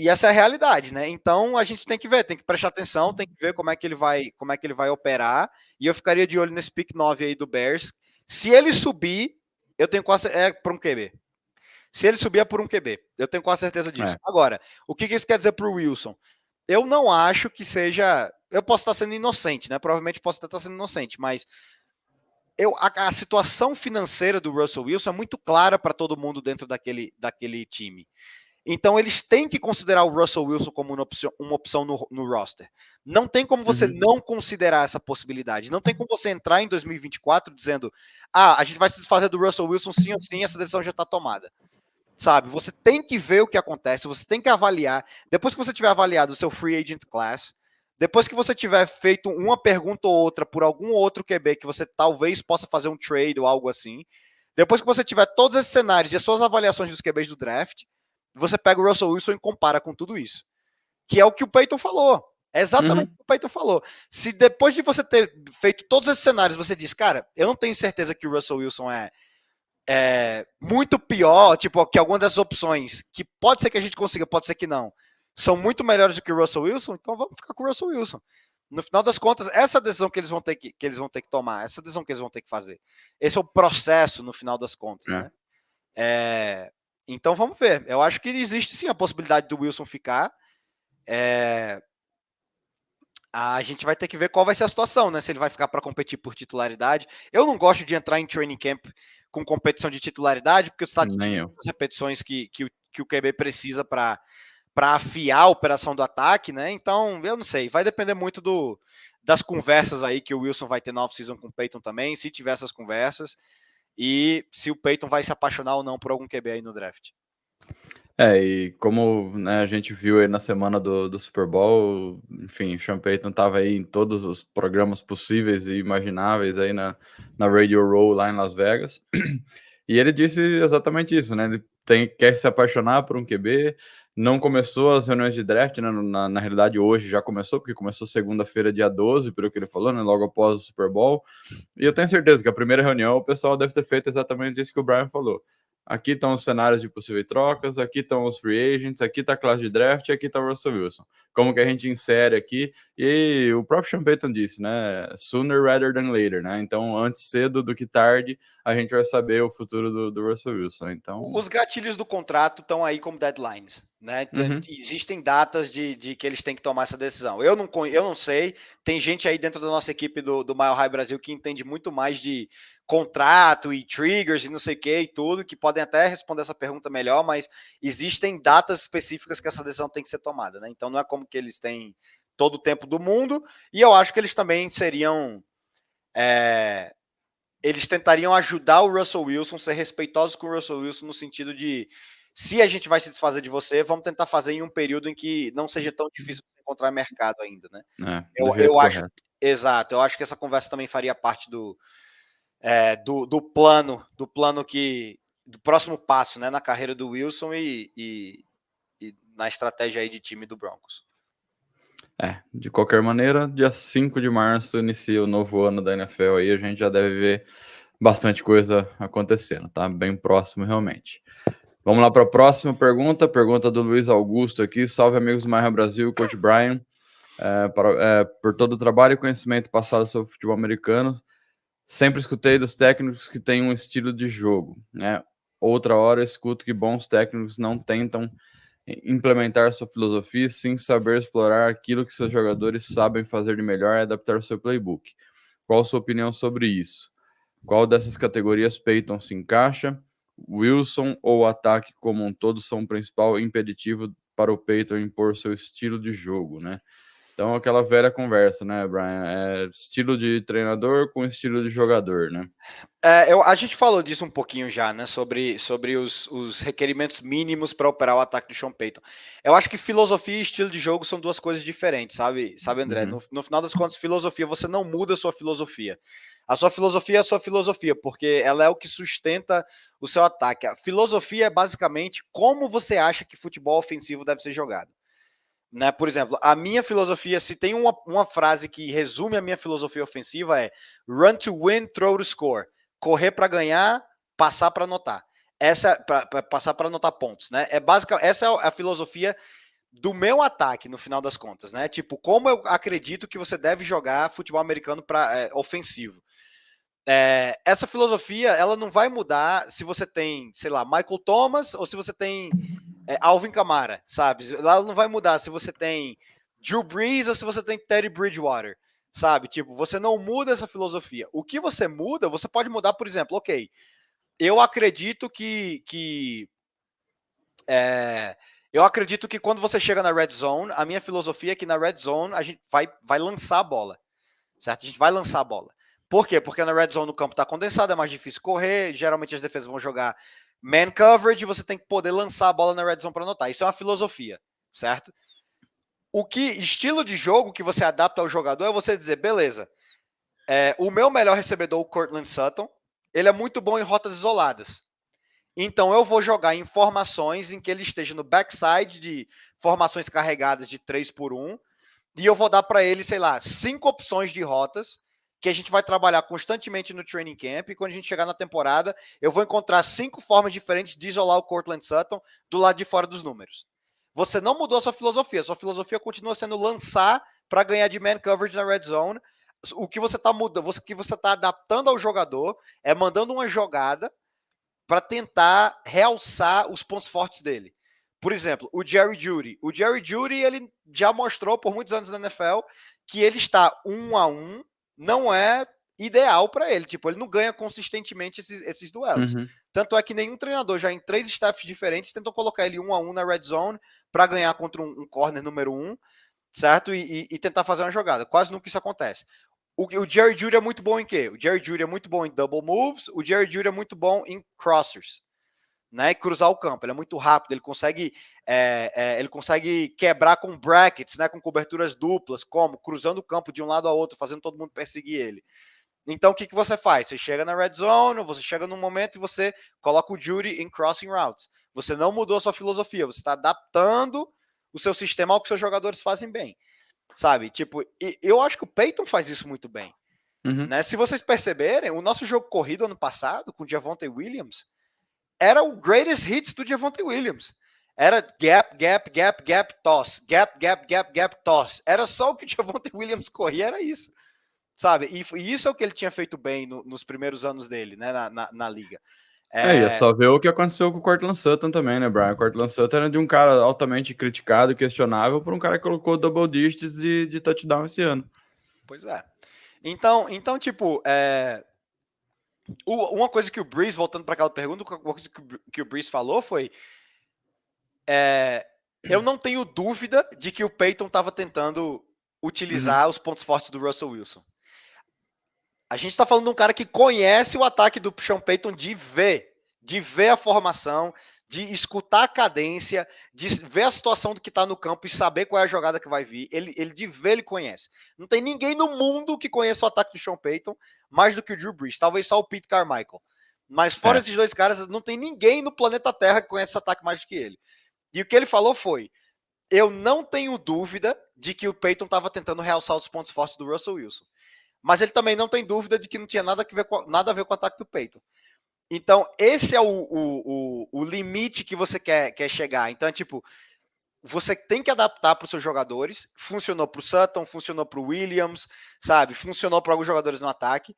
Speaker 2: essa é a realidade, né? Então a gente tem que ver, tem que prestar atenção, tem que ver como é que ele vai operar. E eu ficaria de olho nesse pick 9 aí do Bears. Se ele subir, eu tenho quase por um QB. Se ele subir é por um QB, eu tenho quase certeza disso. Agora, o que isso quer dizer para o Wilson? Eu não acho que seja. Eu posso estar sendo inocente, né? Provavelmente posso estar sendo inocente, mas a situação financeira do Russell Wilson é muito clara para todo mundo dentro daquele time. Então, eles têm que considerar o Russell Wilson como uma opção no roster. Não tem como você não considerar essa possibilidade. Não tem como você entrar em 2024 dizendo: a gente vai se desfazer do Russell Wilson sim ou sim, essa decisão já está tomada. Sabe? Você tem que ver o que acontece, você tem que avaliar. Depois que você tiver avaliado o seu free agent class, depois que você tiver feito uma pergunta ou outra por algum outro QB que você talvez possa fazer um trade ou algo assim, depois que você tiver todos esses cenários e as suas avaliações dos QBs do draft, você pega o Russell Wilson e compara com tudo isso. Que é o que o Peyton falou. É exatamente o que o Peyton falou. Se depois de você ter feito todos esses cenários, você diz, cara, eu não tenho certeza que o Russell Wilson é muito pior, tipo, que alguma das opções, que pode ser que a gente consiga, pode ser que não, são muito melhores do que o Russell Wilson, então vamos ficar com o Russell Wilson. No final das contas, essa decisão que eles vão ter que tomar, essa decisão que eles vão ter que fazer. Esse é o processo, no final das contas, né? Então vamos ver. Eu acho que existe sim a possibilidade do Wilson ficar. A gente vai ter que ver qual vai ser a situação, né? Se ele vai ficar para competir por titularidade. Eu não gosto de entrar em training camp com competição de titularidade, porque você está dividindo as repetições que o QB precisa para afiar a operação do ataque, né? Então, eu não sei. Vai depender muito das conversas aí que o Wilson vai ter na off-season com o Peyton também, se tiver essas conversas, e se o Peyton vai se apaixonar ou não por algum QB aí no draft.
Speaker 1: E como, né, a gente viu aí na semana do Super Bowl, enfim, o Sean Payton estava aí em todos os programas possíveis e imagináveis aí na Radio Row lá em Las Vegas, e ele disse exatamente isso, né, ele quer se apaixonar por um QB, não começou as reuniões de draft, né, na realidade hoje já começou, porque começou segunda-feira, dia 12, pelo que ele falou, né, logo após o Super Bowl, e eu tenho certeza que a primeira reunião o pessoal deve ter feito exatamente isso que o Brian falou. Aqui estão os cenários de possíveis trocas, aqui estão os free agents, aqui está a classe de draft e aqui está o Russell Wilson. Como que a gente insere aqui? E o próprio Sean Payton disse, né? Sooner rather than later, né? Então, antes cedo do que tarde, a gente vai saber o futuro do Russell Wilson. Então,
Speaker 2: os gatilhos do contrato estão aí como deadlines, né? Existem datas de que eles têm que tomar essa decisão. Eu não sei. Tem gente aí dentro da nossa equipe do Mile High Brasil que entende muito mais de contrato e triggers e não sei o que e tudo, que podem até responder essa pergunta melhor, mas existem datas específicas que essa decisão tem que ser tomada, né? Então não é como que eles têm todo o tempo do mundo, e eu acho que eles também seriam eles tentariam ajudar o Russell Wilson, ser respeitosos com o Russell Wilson no sentido de, se a gente vai se desfazer de você, vamos tentar fazer em um período em que não seja tão difícil encontrar mercado ainda, né? Eu acho, exato, eu acho que essa conversa também faria parte do plano do próximo passo, né, na carreira do Wilson e na estratégia aí de time do Broncos.
Speaker 1: De qualquer maneira, dia 5 de março inicia o novo ano da NFL aí, a gente já deve ver bastante coisa acontecendo, tá? Bem próximo realmente. Vamos lá para a próxima pergunta do Luiz Augusto aqui. Salve, amigos do Marra Brasil, Coach Brian. Por todo o trabalho e conhecimento passado sobre futebol americano, sempre escutei dos técnicos que têm um estilo de jogo, né? Outra hora escuto que bons técnicos não tentam implementar sua filosofia, sim saber explorar aquilo que seus jogadores sabem fazer de melhor e adaptar o seu playbook. Qual a sua opinião sobre isso? Qual dessas categorias Peyton se encaixa? Wilson ou o ataque como um todo são o principal impeditivo para o Peyton impor seu estilo de jogo, né? Então, aquela velha conversa, né, Brian? Estilo de treinador com estilo de jogador, né?
Speaker 2: A gente falou disso um pouquinho já, né? Sobre os requerimentos mínimos para operar o ataque do Sean Payton. Eu acho que filosofia e estilo de jogo são duas coisas diferentes, sabe André?
Speaker 1: Uhum.
Speaker 2: No final das contas, filosofia, você não muda a sua filosofia. A sua filosofia é a sua filosofia, porque ela é o que sustenta o seu ataque. A filosofia é basicamente como você acha que futebol ofensivo deve ser jogado. Né? Por exemplo, a minha filosofia, se tem uma frase que resume a minha filosofia ofensiva é run to win, throw to score. Correr para ganhar, passar para anotar. Essa para passar para anotar pontos, né? Essa é a filosofia do meu ataque no final das contas, né? Tipo, como eu acredito que você deve jogar futebol americano para ofensivo. Essa filosofia, ela não vai mudar se você tem, sei lá, Michael Thomas ou se você tem Alvin Kamara, sabe? Ela não vai mudar se você tem Drew Brees ou se você tem Teddy Bridgewater, sabe? Tipo, você não muda essa filosofia. O que você muda, você pode mudar, por exemplo, ok, eu acredito eu acredito que quando você chega na red zone, a minha filosofia é que na red zone a gente vai lançar a bola, certo? A gente vai lançar a bola. Por quê? Porque na red zone o campo está condensado, é mais difícil correr, geralmente as defesas vão jogar man coverage, você tem que poder lançar a bola na red zone para anotar. Isso é uma filosofia, certo? O que estilo de jogo que você adapta ao jogador é você dizer, beleza, o meu melhor recebedor, o Courtland Sutton, ele é muito bom em rotas isoladas. Então eu vou jogar em formações em que ele esteja no backside de formações carregadas de 3-1, e eu vou dar para ele, sei lá, 5 opções de rotas que a gente vai trabalhar constantemente no training camp, e quando a gente chegar na temporada, eu vou encontrar 5 formas diferentes de isolar o Courtland Sutton do lado de fora dos números. Você não mudou a sua filosofia continua sendo lançar para ganhar de man coverage na red zone. O que você está mudando, o que você está adaptando ao jogador é mandando uma jogada para tentar realçar os pontos fortes dele. Por exemplo, o Jerry Jeudy. O Jerry Jeudy, ele já mostrou por muitos anos na NFL que ele está 1-1, não é ideal para ele. Tipo, ele não ganha consistentemente esses duelos.
Speaker 1: Uhum.
Speaker 2: Tanto é que nenhum treinador, já em 3 staffs diferentes, tentou colocar ele 1-1 na red zone para ganhar contra um corner número 1, certo? E tentar fazer uma jogada. Quase nunca isso acontece. O Jerry Jeudy é muito bom em quê? O Jerry Jeudy é muito bom em double moves, o Jerry Jeudy é muito bom em crossers, né? Cruzar o campo. Ele é muito rápido, ele consegue quebrar com brackets, né? Com coberturas duplas, como cruzando o campo de um lado a outro, fazendo todo mundo perseguir ele. Então, o que você faz? Você chega na red zone, você chega num momento e você coloca o Jeudy em crossing routes. Você não mudou a sua filosofia, você está adaptando o seu sistema ao que seus jogadores fazem bem. Sabe? Tipo, eu acho que o Peyton faz isso muito bem.
Speaker 1: Uhum.
Speaker 2: Né? Se vocês perceberem, o nosso jogo corrido ano passado, com o Javonte Williams, era o greatest hits do Javonte Williams. Era gap, toss. Gap, toss. Era só o que o Javonte Williams corria, era isso. Sabe? E isso é o que ele tinha feito bem nos primeiros anos dele, né? Na liga.
Speaker 1: E é só ver o que aconteceu com o Courtland Sutton também, né, Brian? O Courtland Sutton era de um cara altamente criticado e questionável por um cara que colocou double digits de touchdown esse ano.
Speaker 2: Pois é. Então tipo, uma coisa que o Breeze, voltando para aquela pergunta, uma coisa que o Breeze falou foi eu não tenho dúvida de que o Peyton estava tentando utilizar os pontos fortes do Russell Wilson. A gente está falando de um cara que conhece o ataque do Sean Payton de ver a formação, de escutar a cadência, de ver a situação do que está no campo e saber qual é a jogada que vai vir. Ele de ver, ele conhece. Não tem ninguém no mundo que conheça o ataque do Sean Payton mais do que o Drew Brees. Talvez só o Pete Carmichael. Mas fora esses dois caras, não tem ninguém no planeta Terra que conhece esse ataque mais do que ele. E o que ele falou foi: eu não tenho dúvida de que o Payton estava tentando realçar os pontos fortes do Russell Wilson. Mas ele também não tem dúvida de que não tinha nada a ver com o ataque do Payton. Então, esse é o limite que você quer chegar. Então, é tipo, você tem que adaptar para os seus jogadores. Funcionou para o Sutton, funcionou para o Williams, sabe? Funcionou para alguns jogadores no ataque.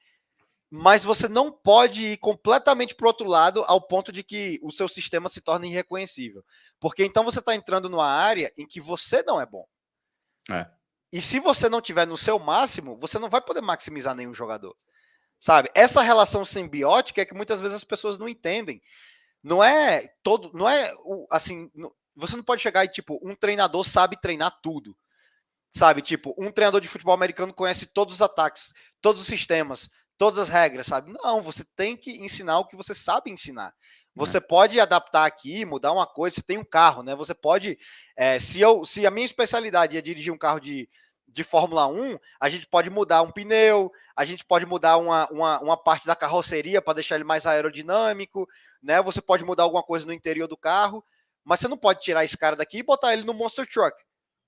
Speaker 2: Mas você não pode ir completamente para o outro lado ao ponto de que o seu sistema se torne irreconhecível. Porque então você está entrando numa área em que você não é bom. E se você não tiver no seu máximo, você não vai poder maximizar nenhum jogador. Sabe? Essa relação simbiótica é que muitas vezes as pessoas não entendem. Não é assim, você não pode chegar e tipo, um treinador sabe treinar tudo. Sabe? Tipo, um treinador de futebol americano conhece todos os ataques, todos os sistemas, todas as regras, sabe? Não, você tem que ensinar o que você sabe ensinar. Você pode adaptar aqui, mudar uma coisa, você tem um carro, né? Você pode, se a minha especialidade é dirigir um carro de Fórmula 1, a gente pode mudar um pneu, a gente pode mudar uma parte da carroceria para deixar ele mais aerodinâmico, né? Você pode mudar alguma coisa no interior do carro, mas você não pode tirar esse cara daqui e botar ele no Monster Truck,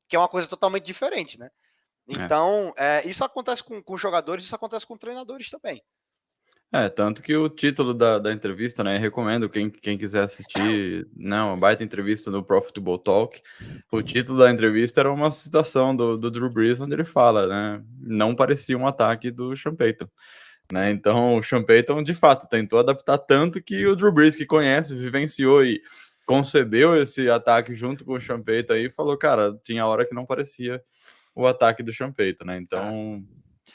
Speaker 2: que é uma coisa totalmente diferente, né? Então, isso acontece com jogadores, isso acontece com treinadores também.
Speaker 1: Tanto que o título da entrevista, né, recomendo quem quiser assistir, né, uma baita entrevista no Pro Football Talk. O título da entrevista era uma citação do Drew Brees, onde ele fala, né, não parecia um ataque do Sean Payton, né, então o Sean Payton, de fato, tentou adaptar tanto que o Drew Brees, que conhece, vivenciou e concebeu esse ataque junto com o Sean Payton aí, falou, cara, tinha hora que não parecia o ataque do Sean Payton, né, então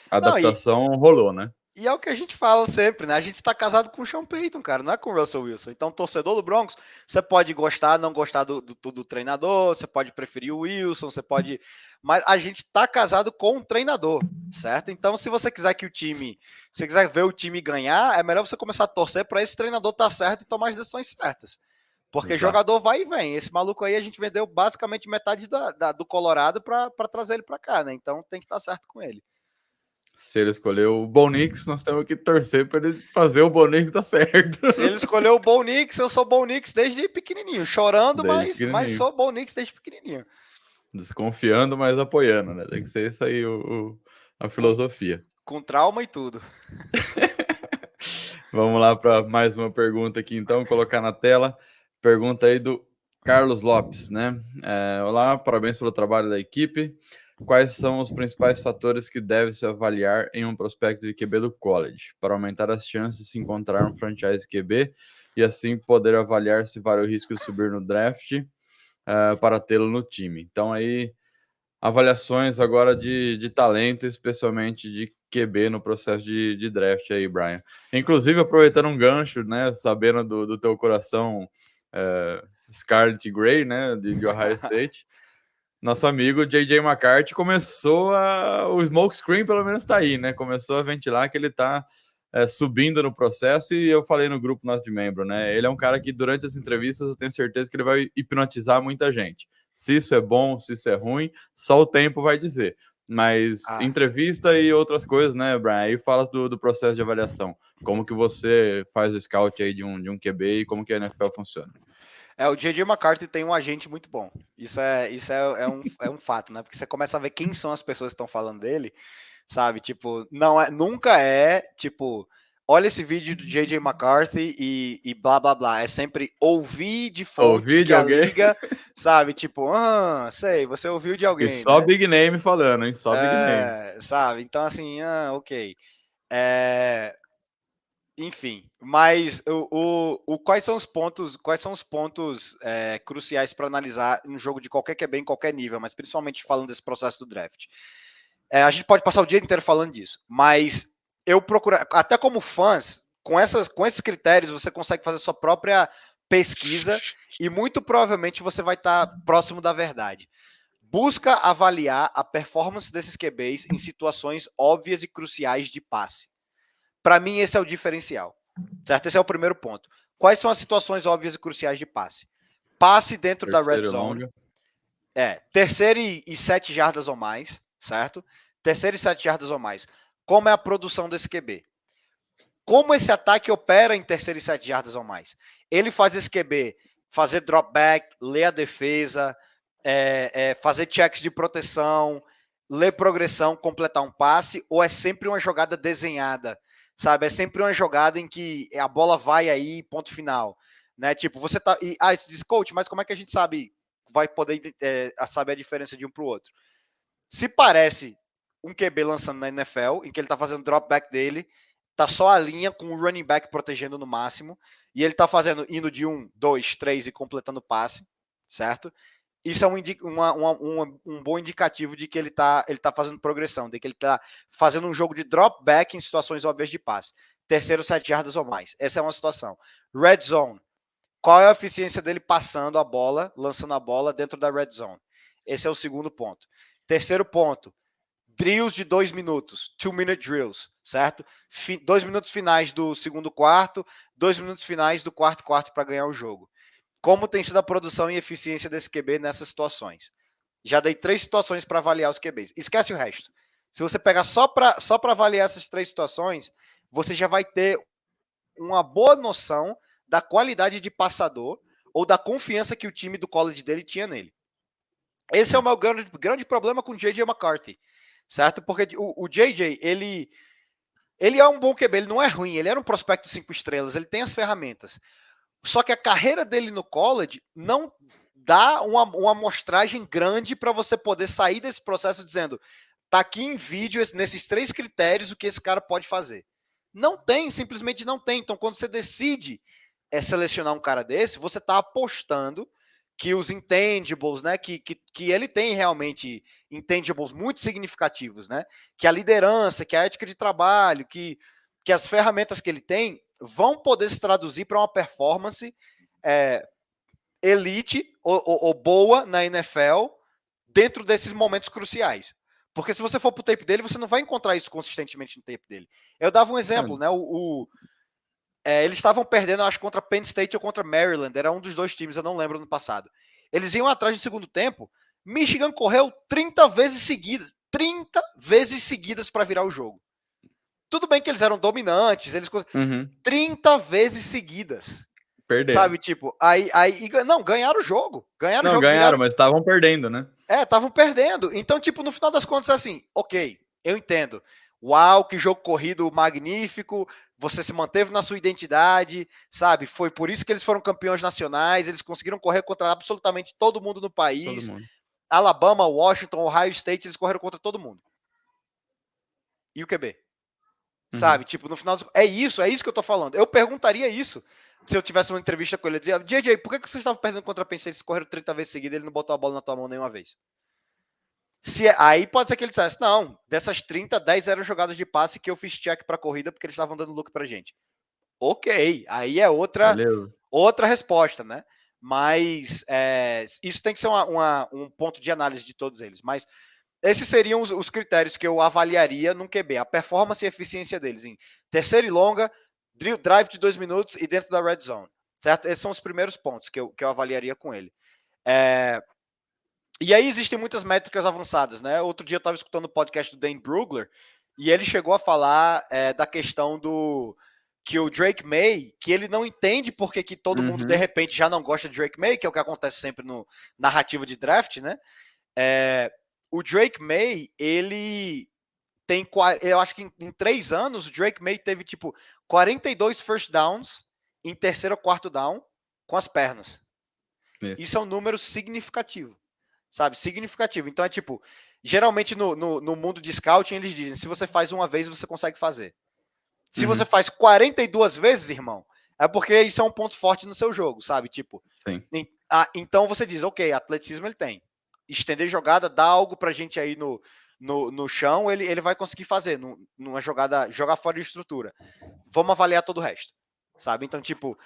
Speaker 1: a adaptação rolou, né.
Speaker 2: E é o que a gente fala sempre, né? A gente está casado com o Sean Payton, cara, não é com o Russell Wilson. Então, torcedor do Broncos, você pode gostar, não gostar do treinador, você pode preferir o Wilson, você pode... Mas a gente está casado com o treinador, certo? Então, se você quiser se quiser ver o time ganhar, é melhor você começar a torcer para esse treinador estar certo e tomar as decisões certas. Porque jogador vai e vem. Esse maluco aí, a gente vendeu basicamente metade do Colorado para trazer ele para cá, né? Então, tem que estar certo com ele.
Speaker 1: Se ele escolheu o Bo Nix, nós temos que torcer para ele fazer o Bo Nix dar certo.
Speaker 2: Se ele escolheu o Bo Nix, eu sou Bo Nix desde pequenininho. Chorando, mas sou Bo Nix desde pequenininho.
Speaker 1: Desconfiando, mas apoiando, né? Tem que ser isso aí a filosofia.
Speaker 2: Com trauma e tudo.
Speaker 1: Vamos lá para mais uma pergunta aqui, então. Vou colocar na tela. Pergunta aí do Carlos Lopes, né? Olá, parabéns pelo trabalho da equipe. Quais são os principais fatores que deve se avaliar em um prospecto de QB do college para aumentar as chances de se encontrar um franchise QB e assim poder avaliar se vale o risco de subir no draft para tê-lo no time? Então aí, avaliações agora de talento, especialmente de QB no processo de draft aí, Brian. Inclusive, aproveitando um gancho, né, sabendo do teu coração Scarlet Gray, né, de Ohio State, nosso amigo J.J. McCarthy começou o smoke screen, pelo menos tá aí, né? Começou a ventilar que ele tá subindo no processo, e eu falei no grupo nosso de membro, né? Ele é um cara que durante as entrevistas eu tenho certeza que ele vai hipnotizar muita gente. Se isso é bom, se isso é ruim, só o tempo vai dizer. Mas entrevista e outras coisas, né, Brian? Aí fala do processo de avaliação. Como que você faz o scout aí de um QB e como que a NFL funciona?
Speaker 2: O J.J. McCarthy tem um agente muito bom. Isso é um fato, né? Porque você começa a ver quem são as pessoas que estão falando dele, sabe? Tipo, nunca é, tipo, olha esse vídeo do J.J. McCarthy e blá, blá, blá. É sempre ouvir de fontes que a liga, sabe? Tipo, sei, você ouviu de alguém,
Speaker 1: E só
Speaker 2: né?
Speaker 1: Big Name falando, hein? Só Big Name.
Speaker 2: Sabe? Então, assim, ok. Enfim, mas quais são os pontos cruciais para analisar um jogo de qualquer QB em qualquer nível, mas principalmente falando desse processo do draft? A gente pode passar o dia inteiro falando disso, mas eu procuro, até como fãs, com esses critérios, você consegue fazer sua própria pesquisa e muito provavelmente você vai estar próximo da verdade. Busca avaliar a performance desses QBs em situações óbvias e cruciais de passe. Para mim, esse é o diferencial, certo? Esse é o primeiro ponto. Quais são as situações óbvias e cruciais de passe? Passe dentro da red zone. Terceira e 7 jardas ou mais, certo? Terceira e 7 jardas ou mais. Como é a produção desse QB? Como esse ataque opera em terceira e 7 jardas ou mais? Ele faz esse QB fazer drop back, ler a defesa, fazer checks de proteção, ler progressão, completar um passe, ou é sempre uma jogada desenhada, sabe? É sempre uma jogada em que a bola vai aí, ponto final, né? Tipo, você tá... você diz, coach, mas como é que a gente vai poder saber a diferença de um para o outro? Se parece um QB lançando na NFL, em que ele tá fazendo drop back dele, tá só a linha com o running back protegendo no máximo, e ele tá indo de 1, 2, 3 e completando o passe, certo? Isso é um bom indicativo de que ele tá fazendo progressão, de que ele tá fazendo um jogo de drop back em situações óbvias de passe. Terceiro, 7 jardas ou mais. Essa é uma situação. Red zone. Qual é a eficiência dele passando a bola, lançando a bola dentro da red zone? Esse é o segundo ponto. Terceiro ponto, drills de 2 minutos, 2-minute drills, certo? 2 minutos finais do segundo quarto, 2 minutos finais do quarto para ganhar o jogo. Como tem sido a produção e eficiência desse QB nessas situações? Já dei 3 situações para avaliar os QBs. Esquece o resto. Se você pegar só para avaliar essas 3 situações, você já vai ter uma boa noção da qualidade de passador ou da confiança que o time do college dele tinha nele. Esse é o meu grande problema com o J.J. McCarthy, certo? Porque o J.J., ele é um bom QB, ele não é ruim, ele era um prospecto 5 estrelas, ele tem as ferramentas. Só que a carreira dele no college não dá uma amostragem grande para você poder sair desse processo dizendo, tá aqui em vídeo, nesses 3 critérios, o que esse cara pode fazer. Não tem, simplesmente não tem. Então, quando você decide selecionar um cara desse, você está apostando que os intangibles, né, que ele tem realmente intangibles muito significativos, né, que a liderança, que a ética de trabalho, que as ferramentas que ele tem vão poder se traduzir para uma performance elite ou boa na NFL dentro desses momentos cruciais. Porque se você for pro tape dele, você não vai encontrar isso consistentemente no tape dele. Eu dava um exemplo, né? Eles estavam perdendo, acho, contra Penn State ou contra Maryland. Era um dos 2 times, eu não lembro no passado. Eles iam atrás no segundo tempo. Michigan correu 30 vezes seguidas. 30 vezes seguidas para virar o jogo. Tudo bem que eles eram dominantes, 30 vezes seguidas. Perderam. Sabe, tipo, ganharam o jogo.
Speaker 1: Ganharam, mas estavam perdendo, né?
Speaker 2: Estavam perdendo. Então, tipo, no final das contas, assim, ok, eu entendo. Uau, que jogo corrido magnífico, você se manteve na sua identidade, sabe? Foi por isso que eles foram campeões nacionais, eles conseguiram correr contra absolutamente todo mundo no país. Alabama, Washington, Ohio State, eles correram contra todo mundo. E o QB? Sabe? Tipo, no final... É isso que eu tô falando. Eu perguntaria isso se eu tivesse uma entrevista com ele. Eu dizia, JJ, por que você estava perdendo contra a Penn State? Vocês correram 30 vezes seguida e ele não botou a bola na tua mão nenhuma vez. Aí pode ser que ele dissesse, não, dessas 30, 10 eram jogadas de passe que eu fiz check para corrida porque eles estavam dando look pra gente. Ok, aí é outra resposta, né? Mas isso tem que ser um ponto de análise de todos eles. Mas esses seriam os critérios que eu avaliaria num QB. A performance e eficiência deles em terceira e longa, drive de 2 minutos e dentro da red zone. Certo? Esses são os primeiros pontos que eu avaliaria com ele. E aí existem muitas métricas avançadas, né? Outro dia eu estava escutando o podcast do Dane Brugler e ele chegou a falar da questão que o Drake May, que ele não entende porque que todo mundo de repente já não gosta de Drake May, que é o que acontece sempre no narrativa de draft, né? O Drake May, ele tem, eu acho que em 3 anos, o Drake May teve tipo 42 first downs em terceiro ou quarto down com as pernas. Isso é um número significativo. Sabe? Significativo. Então é tipo, geralmente no mundo de scouting eles dizem, se você faz uma vez, você consegue fazer. Se você faz 42 vezes, irmão, é porque isso é um ponto forte no seu jogo, sabe? Tipo, então você diz, ok, atleticismo ele tem. Estender jogada, dá algo pra gente aí no chão, ele vai conseguir fazer numa jogada, jogar fora de estrutura. Vamos avaliar todo o resto, sabe? Então, tipo,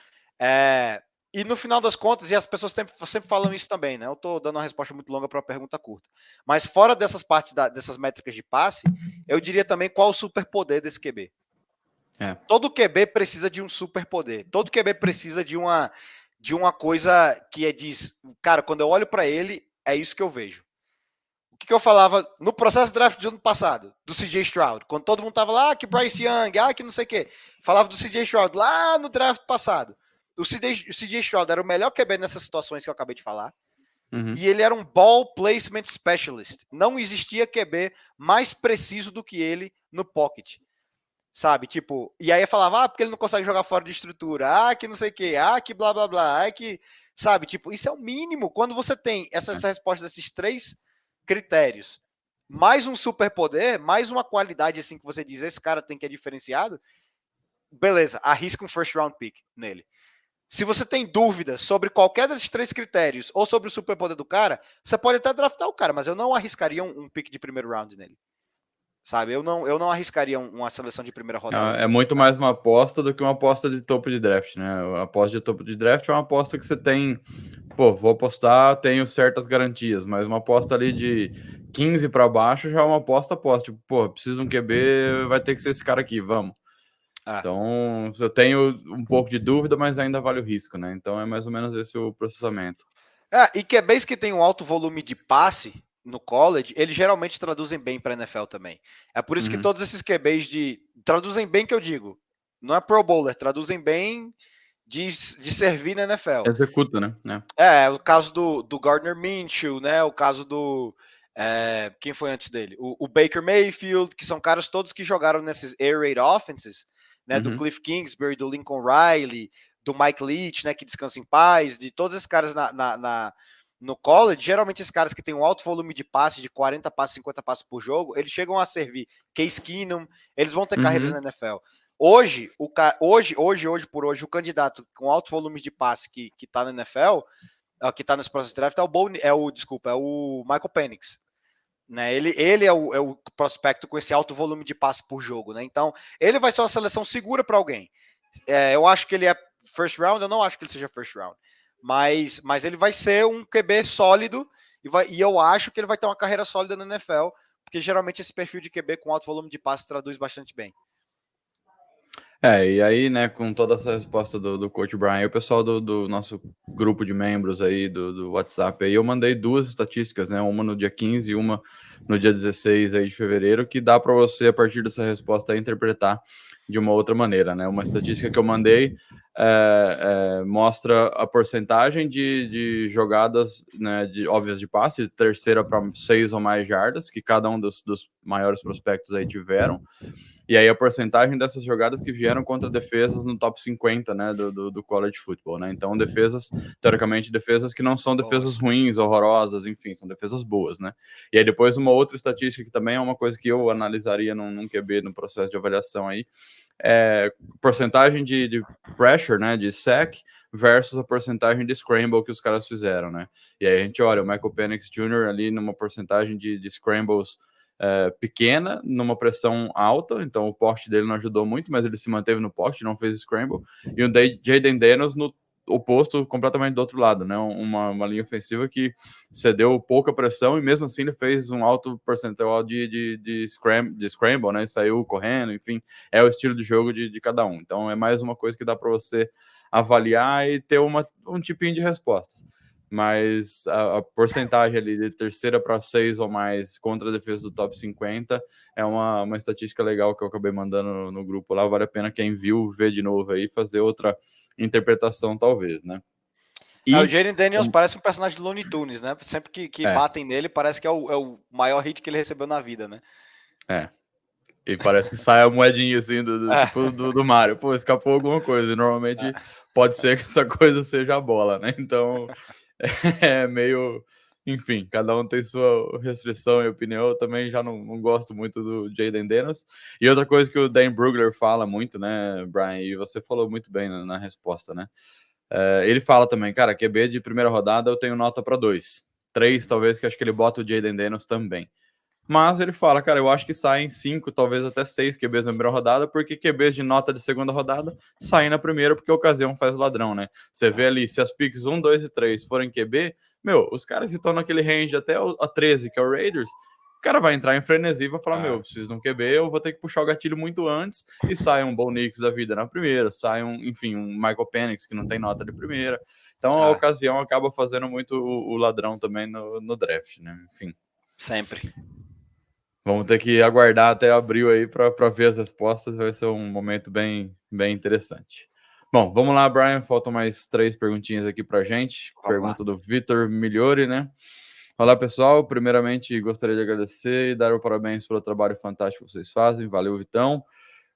Speaker 2: e no final das contas, e as pessoas sempre falam isso também, né? Eu tô dando uma resposta muito longa para uma pergunta curta. Mas fora dessas partes, dessas métricas de passe, eu diria também qual o superpoder desse QB. Todo QB precisa de um superpoder. Todo QB precisa de uma coisa que diz, cara, quando eu olho para ele, é isso que eu vejo. O que eu falava no processo de draft do ano passado, do CJ Stroud, quando todo mundo tava lá, que Bryce Young, que não sei o quê. Falava do CJ Stroud lá no draft passado. O CJ Stroud era o melhor QB nessas situações que eu acabei de falar. E ele era um ball placement specialist. Não existia QB mais preciso do que ele no pocket. Sabe, tipo, e aí eu falava, porque ele não consegue jogar fora de estrutura, que não sei o que, que blá blá blá, que, sabe, tipo, isso é o mínimo. Quando você tem essa resposta desses 3 critérios, mais um superpoder, mais uma qualidade assim que você diz, esse cara tem que é diferenciado, beleza, arrisca um first round pick nele. Se você tem dúvidas sobre qualquer desses 3 critérios ou sobre o superpoder do cara, você pode até draftar o cara, mas eu não arriscaria um pick de primeiro round nele. Sabe, eu não arriscaria uma seleção de primeira rodada.
Speaker 1: É muito mais uma aposta do que uma aposta de topo de draft, né? A aposta de topo de draft é uma aposta que você tem, vou apostar, tenho certas garantias, mas uma aposta ali de 15 para baixo já é uma aposta. Tipo, preciso de um QB, vai ter que ser esse cara aqui, vamos. Então, eu tenho um pouco de dúvida, mas ainda vale o risco, né? Então, é mais ou menos esse o processamento.
Speaker 2: E QBs que tem um alto volume de passe no college, eles geralmente traduzem bem para a NFL também. É por isso que todos esses QBs traduzem bem, que eu digo, não é Pro Bowler, traduzem bem de servir na NFL.
Speaker 1: Executa, né?
Speaker 2: O caso do Gardner Minshew, né? O caso do quem foi antes dele? O Baker Mayfield, que são caras todos que jogaram nesses air raid offenses, né? Do Cliff Kingsbury, do Lincoln Riley, do Mike Leach, né? Que descansa em paz, de todos esses caras no college. Geralmente esses caras que têm um alto volume de passe, de 40 passes, 50 passes por jogo, eles chegam a servir Case Keenum, eles vão ter carreiras na NFL. Hoje, por hoje, o candidato com alto volume de passe que tá na NFL, que tá nesse processo de draft, é o Michael Penix. Né? Ele é o prospecto com esse alto volume de passe por jogo. Né? Então, ele vai ser uma seleção segura para alguém. Eu acho que ele é first round, eu não acho que ele seja first round. Mas ele vai ser um QB sólido e eu acho que ele vai ter uma carreira sólida na NFL, porque geralmente esse perfil de QB com alto volume de passe traduz bastante bem.
Speaker 1: E aí, né, com toda essa resposta do Coach Brian, o pessoal do nosso grupo de membros aí, do WhatsApp, aí eu mandei 2 estatísticas, né, uma no dia 15 e uma no dia 16 aí de fevereiro, que dá para você, a partir dessa resposta, aí, interpretar de uma outra maneira, né. Uma estatística que eu mandei mostra a porcentagem de jogadas, né, óbvias de passe, de terceira para 6 ou mais jardas, que cada um dos maiores prospectos aí tiveram. E aí a porcentagem dessas jogadas que vieram contra defesas no top 50, né, do college football, né? Então, defesas, teoricamente, defesas que não são defesas ruins, horrorosas, enfim, são defesas boas, né? E aí depois uma outra estatística que também é uma coisa que eu analisaria num QB, no processo de avaliação aí, porcentagem de pressure, né, de sack, versus a porcentagem de scramble que os caras fizeram, né? E aí a gente olha o Michael Penix Jr. ali numa porcentagem de scrambles pequena, numa pressão alta, então o poste dele não ajudou muito, mas ele se manteve no poste, não fez scramble, e o Jayden Daniels no oposto, completamente do outro lado, né, uma linha ofensiva que cedeu pouca pressão, e mesmo assim ele fez um alto percentual de scramble, né, saiu correndo, enfim, é o estilo de jogo de cada um, então é mais uma coisa que dá para você avaliar e ter um tipinho de respostas. Mas a porcentagem ali de terceira para 6 ou mais contra a defesa do top 50 é uma estatística legal que eu acabei mandando no grupo lá. Vale a pena quem viu ver de novo aí, fazer outra interpretação, talvez, né?
Speaker 2: O Jayden Daniels parece um personagem de Looney Tunes, né? Sempre que batem nele, parece que é o maior hit que ele recebeu na vida, né?
Speaker 1: E parece que sai a moedinha assim tipo do Mario. Pô, escapou alguma coisa. E normalmente pode ser que essa coisa seja a bola, né? Então é meio. Enfim, cada um tem sua restrição e opinião. Eu também já não gosto muito do Jayden Daniels. E outra coisa que o Dan Brugler fala muito, né, Brian? E você falou muito bem na resposta, né? Ele fala também, cara, QB de primeira rodada eu tenho nota para 2. 3, talvez, que acho que ele bota o Jayden Daniels também. Mas ele fala, cara, eu acho que saem 5, talvez até 6 QBs na primeira rodada, porque QBs de nota de segunda rodada saem na primeira, porque a ocasião faz ladrão, né? Você vê ali, se as picks 1, 2 e 3 forem QB, os caras que estão naquele range até a 13, que é o Raiders, cara vai entrar em frenesi e vai falar, meu, preciso de um QB, eu vou ter que puxar o gatilho muito antes, e sai um Bo Nix da vida na primeira, sai enfim, um Michael Penix que não tem nota de primeira. Então a ocasião acaba fazendo muito o ladrão também no draft, né? Enfim.
Speaker 2: Sempre.
Speaker 1: Vamos ter que aguardar até abril aí para ver as respostas, vai ser um momento bem interessante. Bom, vamos lá, Brian, faltam mais 3 perguntinhas aqui pra gente. Pergunta do Vitor Migliori, né? Olá, pessoal. Primeiramente, gostaria de agradecer e dar os parabéns pelo trabalho fantástico que vocês fazem. Valeu, Vitão.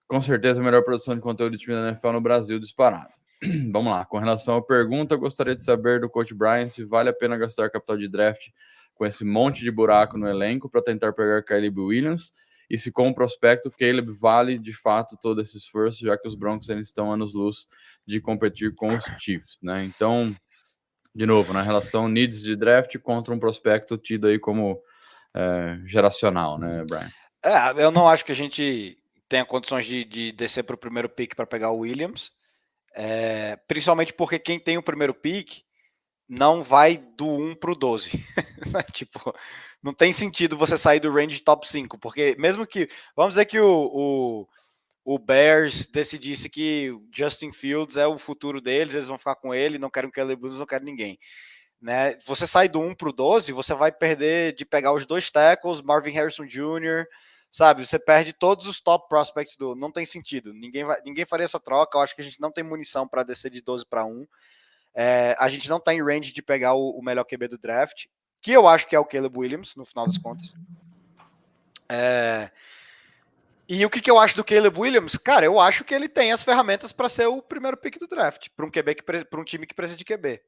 Speaker 1: Com certeza, a melhor produção de conteúdo de time da NFL no Brasil disparado. Vamos lá. Com relação à pergunta, gostaria de saber do coach Brian se vale a pena gastar capital de draft com esse monte de buraco no elenco para tentar pegar Caleb Williams e se com o prospecto Caleb vale de fato todo esse esforço, já que os Broncos eles estão anos-luz de competir com os Chiefs, né? Então, de novo, na relação needs de draft contra um prospecto tido aí como geracional, né, Brian?
Speaker 2: Eu não acho que a gente tenha condições de descer para o primeiro pick para pegar o Williams, principalmente porque quem tem o primeiro pick não vai do 1 para o 12. Tipo, não tem sentido você sair do range top 5, porque mesmo que, vamos dizer que o Bears decidisse que Justin Fields é o futuro deles, eles vão ficar com ele, não querem o Caleb Williams, não querem ninguém. Né? Você sai do 1 para o 12, você vai perder de pegar os 2 tackles, Marvin Harrison Jr., sabe? Você perde todos os top prospects do... Não tem sentido. Ninguém faria essa troca. Eu acho que a gente não tem munição para descer de 12 para 1. A gente não está em range de pegar o melhor QB do draft, que eu acho que é o Caleb Williams, no final das contas. E o que eu acho do Caleb Williams? Cara, eu acho que ele tem as ferramentas para ser o primeiro pick do draft, para um time que precisa de QB.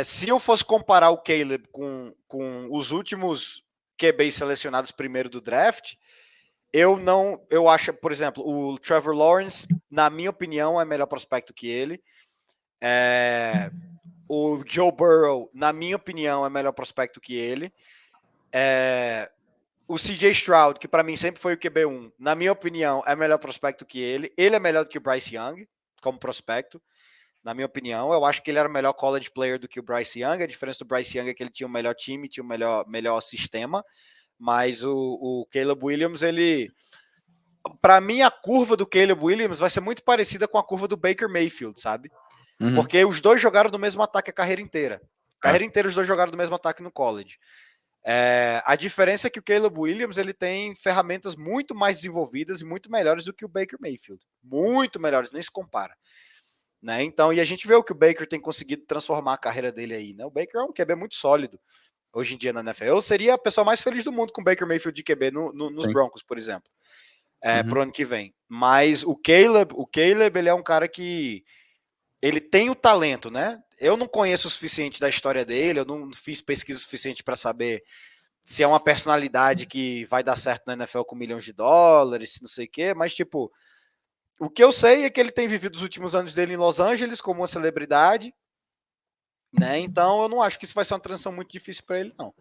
Speaker 2: Se eu fosse comparar o Caleb com os últimos QBs selecionados primeiro do draft, eu acho, por exemplo, o Trevor Lawrence, na minha opinião, é melhor prospecto que ele. O Joe Burrow, na minha opinião, é melhor prospecto que ele. O CJ Stroud, que para mim sempre foi o QB1, na minha opinião, é melhor prospecto que ele. Ele é melhor do que o Bryce Young, como prospecto. Na minha opinião, eu acho que ele era o melhor college player do que o Bryce Young. A diferença do Bryce Young é que ele tinha o melhor time, tinha o melhor sistema. Mas o Caleb Williams, ele... Para mim, a curva do Caleb Williams vai ser muito parecida com a curva do Baker Mayfield, sabe? Uhum. Porque os dois jogaram do mesmo ataque a carreira inteira. Os dois jogaram do mesmo ataque no college. A diferença é que o Caleb Williams ele tem ferramentas muito mais desenvolvidas e muito melhores do que o Baker Mayfield. Muito melhores, nem se compara. Né? Então, e a gente vê o que o Baker tem conseguido transformar a carreira dele aí, né? O Baker é um QB muito sólido hoje em dia na NFL. Eu seria a pessoa mais feliz do mundo com o Baker Mayfield de QB nos Broncos, por exemplo, pro ano que vem. Mas o Caleb, ele é um cara que ele tem o talento, né? Eu não conheço o suficiente da história dele, eu não fiz pesquisa suficiente para saber se é uma personalidade que vai dar certo na NFL com milhões de dólares, não sei o quê, mas tipo, o que eu sei é que ele tem vivido os últimos anos dele em Los Angeles como uma celebridade, né? Então eu não acho que isso vai ser uma transição muito difícil para ele, não.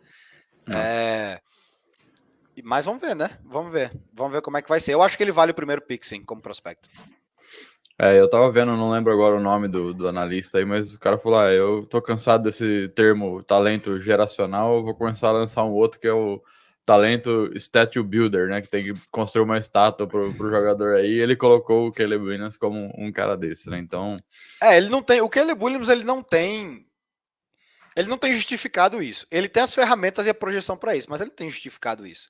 Speaker 2: Mas vamos ver, né? Vamos ver como é que vai ser. Eu acho que ele vale o primeiro pick, sim, como prospecto.
Speaker 1: Eu tava vendo, não lembro agora o nome do analista aí, mas o cara falou, eu tô cansado desse termo talento geracional, eu vou começar a lançar um outro que é o talento statue builder, né, que tem que construir uma estátua pro jogador aí, e ele colocou o Caleb Williams como um cara desse, né, então...
Speaker 2: ele não tem, o Caleb Williams, ele não tem justificado isso. Ele tem as ferramentas e a projeção para isso, mas ele não tem justificado isso.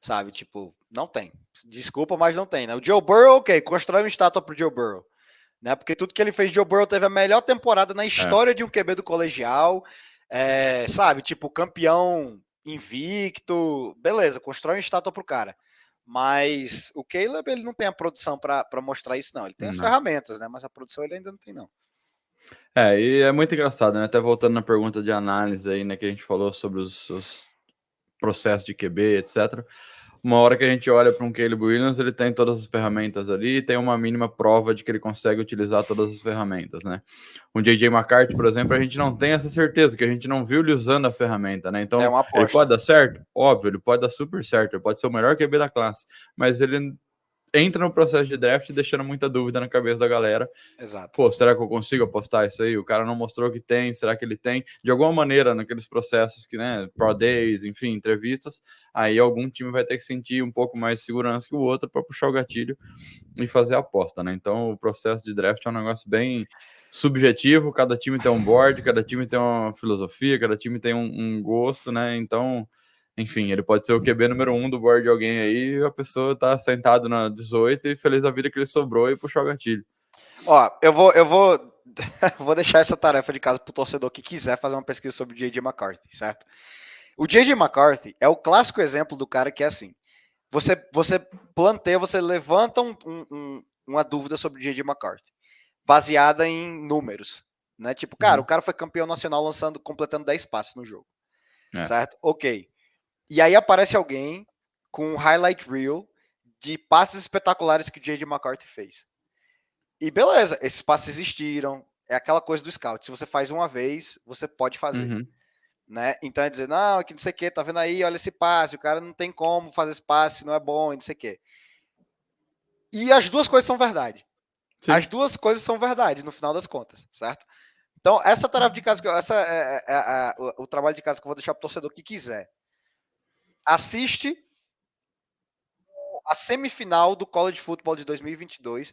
Speaker 2: Sabe, tipo, não tem. Desculpa, mas não tem, né? O Joe Burrow, ok, constrói uma estátua pro Joe Burrow, né? Porque tudo que ele fez, Joe Burrow teve a melhor temporada na história de um QB do colegial, sabe, tipo, campeão invicto, beleza, constrói uma estátua pro cara. Mas o Caleb, ele não tem a produção para mostrar isso, não. Ele tem as ferramentas, né? Mas a produção ele ainda não tem, não.
Speaker 1: E é muito engraçado, né? Até voltando na pergunta de análise aí, né? Que a gente falou sobre os processos de QB, etc. Uma hora que a gente olha para um Caleb Williams, ele tem todas as ferramentas ali e tem uma mínima prova de que ele consegue utilizar todas as ferramentas, né? Um J.J. McCarthy, por exemplo, a gente não tem essa certeza, que a gente não viu ele usando a ferramenta, né? Então, ele pode dar certo? Óbvio, ele pode dar super certo, ele pode ser o melhor QB da classe, mas ele entra no processo de draft deixando muita dúvida na cabeça da galera.
Speaker 2: Exato.
Speaker 1: Pô, será que eu consigo apostar isso aí? O cara não mostrou que tem, será que ele tem? De alguma maneira, naqueles processos que, né, Pro Days, enfim, entrevistas, aí algum time vai ter que sentir um pouco mais de segurança que o outro para puxar o gatilho e fazer a aposta, né? Então, o processo de draft é um negócio bem subjetivo, cada time tem um board, cada time tem uma filosofia, cada time tem um gosto, né? Então, enfim, ele pode ser o QB número 1 do board de alguém aí, e a pessoa tá sentado na 18 e feliz da vida que ele sobrou e puxou o gatilho.
Speaker 2: Ó, eu vou vou deixar essa tarefa de casa pro torcedor que quiser fazer uma pesquisa sobre o J.J. McCarthy, certo? O J.J. McCarthy é o clássico exemplo do cara que é assim, você planteia, você levanta uma dúvida sobre o J.J. McCarthy, baseada em números, né? Tipo, cara, o cara foi campeão nacional completando 10 passes no jogo, certo? Ok. E aí aparece alguém com um highlight reel de passes espetaculares que o J.J. McCarthy fez. E beleza, esses passes existiram, é aquela coisa do scout, se você faz uma vez, você pode fazer. Né? Então é dizer, não, que não sei o que, tá vendo aí, olha esse passe, o cara não tem como fazer esse passe, não é bom, e não sei o que. E as duas coisas são verdade. Sim. As duas coisas são verdade, no final das contas, certo? Então, essa tarefa de casa, essa é o trabalho de casa que eu vou deixar pro torcedor que quiser. Assiste a semifinal do College Football de 2022,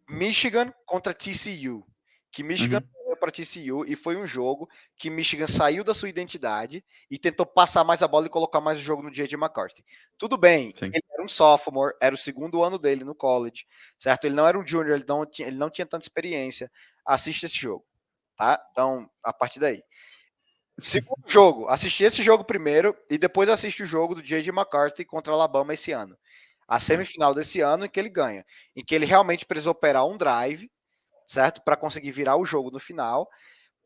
Speaker 2: Michigan contra TCU, que Michigan perdeu para TCU e foi um jogo que Michigan saiu da sua identidade e tentou passar mais a bola e colocar mais o jogo no J.J. McCarthy. Tudo bem, Sim. Ele era um sophomore, era o segundo ano dele no college, certo? Ele não era um junior, ele não tinha tanta experiência. Assiste esse jogo, tá? Então, a partir daí. Segundo jogo, assisti esse jogo primeiro e depois assiste o jogo do J.J. McCarthy contra Alabama esse ano. A semifinal desse ano em que ele ganha, em que ele realmente precisa operar um drive, certo? Para conseguir virar o jogo no final.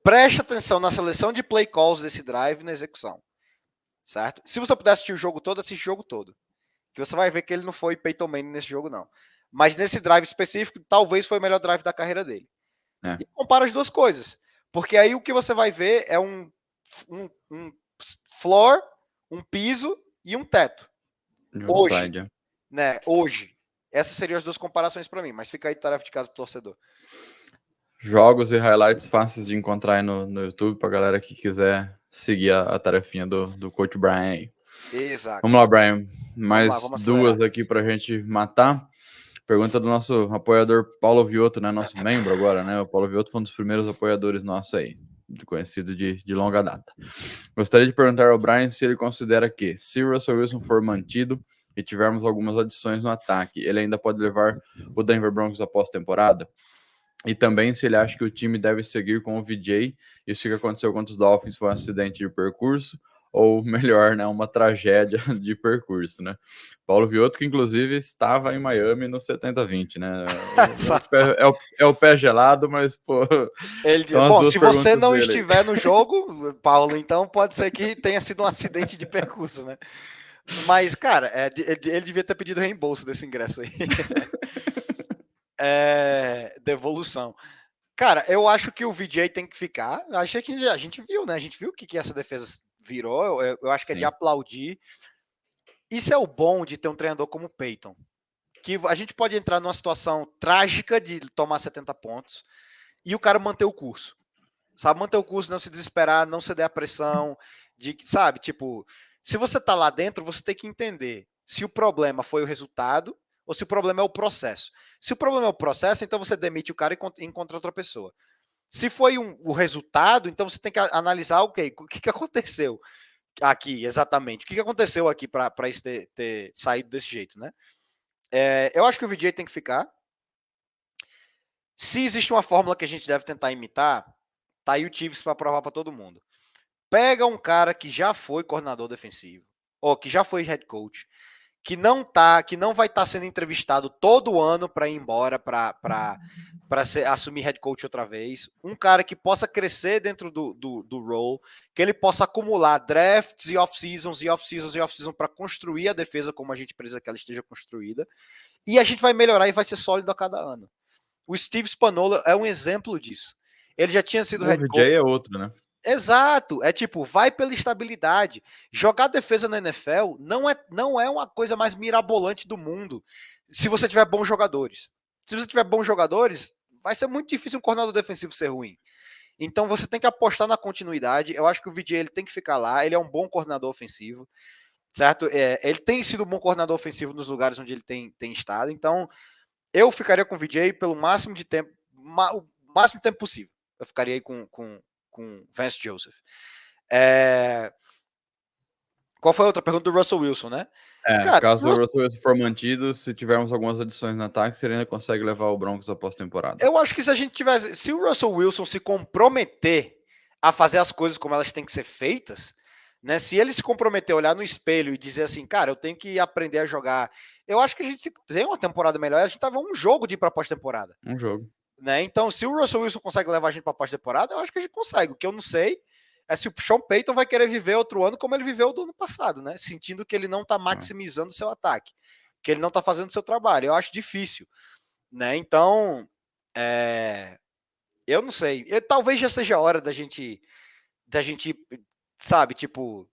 Speaker 2: Preste atenção na seleção de play calls desse drive e na execução, certo? Se você puder assistir o jogo todo, assiste o jogo todo. Que você vai ver que ele não foi Peyton Manning nesse jogo, não. Mas nesse drive específico, talvez foi o melhor drive da carreira dele. E compara as duas coisas. Porque aí o que você vai ver é um floor, um piso e um teto. Hoje, né? Hoje. Essas seriam as duas comparações para mim, mas fica aí tarefa de casa pro torcedor.
Speaker 1: Jogos e highlights fáceis de encontrar aí no YouTube pra galera que quiser seguir a tarefinha do Coach Brian aí.
Speaker 2: Exato.
Speaker 1: Vamos lá, Brian. Mais duas aqui pra gente matar. Pergunta do nosso apoiador Paulo Viotto, né? Nosso membro agora, né? O Paulo Viotto foi um dos primeiros apoiadores nossos aí, conhecido de longa data. Gostaria de perguntar ao Brian se ele considera que, se Russell Wilson for mantido e tivermos algumas adições no ataque, ele ainda pode levar o Denver Broncos após temporada? E também se ele acha que o time deve seguir com o VJ, isso que aconteceu contra os Dolphins foi um acidente de percurso, ou melhor, né, uma tragédia de percurso, né? Paulo Viotto, que inclusive estava em Miami no 70-20, né? É o pé gelado, mas, pô...
Speaker 2: Bom, se você não estiver no jogo, Paulo, então pode ser que tenha sido um acidente de percurso, né? Mas, cara, ele devia ter pedido reembolso desse ingresso aí. Devolução. Cara, eu acho que o VJ tem que ficar. Acho que a gente viu, né? A gente viu o que essa defesa virou. Eu acho que é de aplaudir. Isso é o bom de ter um treinador como o Peyton. Que a gente pode entrar numa situação trágica de tomar 70 pontos e o cara manter o curso. Sabe, manter o curso, não se desesperar, não ceder à pressão, sabe, tipo, se você tá lá dentro, você tem que entender se o problema foi o resultado ou se o problema é o processo. Se o problema é o processo, então você demite o cara e encontra outra pessoa. Se foi o resultado, então você tem que analisar o que aconteceu aqui, exatamente. O que aconteceu aqui para isso ter saído desse jeito, né? Eu acho que o VJ tem que ficar. Se existe uma fórmula que a gente deve tentar imitar, tá aí o Chiefs para provar para todo mundo. Pega um cara que já foi coordenador defensivo, ou que já foi head coach, que não vai estar sendo entrevistado todo ano para ir embora, para assumir head coach outra vez. Um cara que possa crescer dentro do role, que ele possa acumular drafts e off-seasons e off-seasons e off-season para construir a defesa como a gente precisa que ela esteja construída. E a gente vai melhorar e vai ser sólido a cada ano. O Steve Spagnuolo é um exemplo disso. Ele já tinha sido
Speaker 1: head coach. O VJ é outro, né?
Speaker 2: Exato, é tipo, vai pela estabilidade. Jogar defesa na NFL não é uma coisa mais mirabolante do mundo se você tiver bons jogadores. Se você tiver bons jogadores, vai ser muito difícil um coordenador defensivo ser ruim. Então você tem que apostar na continuidade. Eu acho que o VJ ele tem que ficar lá, ele é um bom coordenador ofensivo, certo? Ele tem sido um bom coordenador ofensivo nos lugares onde ele tem estado. Então eu ficaria com o VJ pelo máximo de tempo, o máximo de tempo possível. Eu ficaria aí com Vance Joseph. Qual foi a outra pergunta do Russell Wilson, né?
Speaker 1: Cara, caso o Russell Wilson for mantido, se tivermos algumas adições no ataque, ele ainda consegue levar o Broncos após temporada.
Speaker 2: Eu acho que se o Russell Wilson se comprometer a fazer as coisas como elas têm que ser feitas, né? Se ele se comprometer, olhar no espelho e dizer assim, cara, eu tenho que aprender a jogar, eu acho que a gente tem uma temporada melhor. A gente tava um jogo de ir para pós-temporada.
Speaker 1: Um jogo.
Speaker 2: Né? Então, se o Russell Wilson consegue levar a gente para pós-temporada, eu acho que a gente consegue. O que eu não sei é se o Sean Payton vai querer viver outro ano como ele viveu do ano passado, né? Sentindo que ele não está maximizando o seu ataque, que ele não está fazendo o seu trabalho. Eu acho difícil, né? Então, eu não sei. Talvez já seja a hora da gente, sabe, tipo,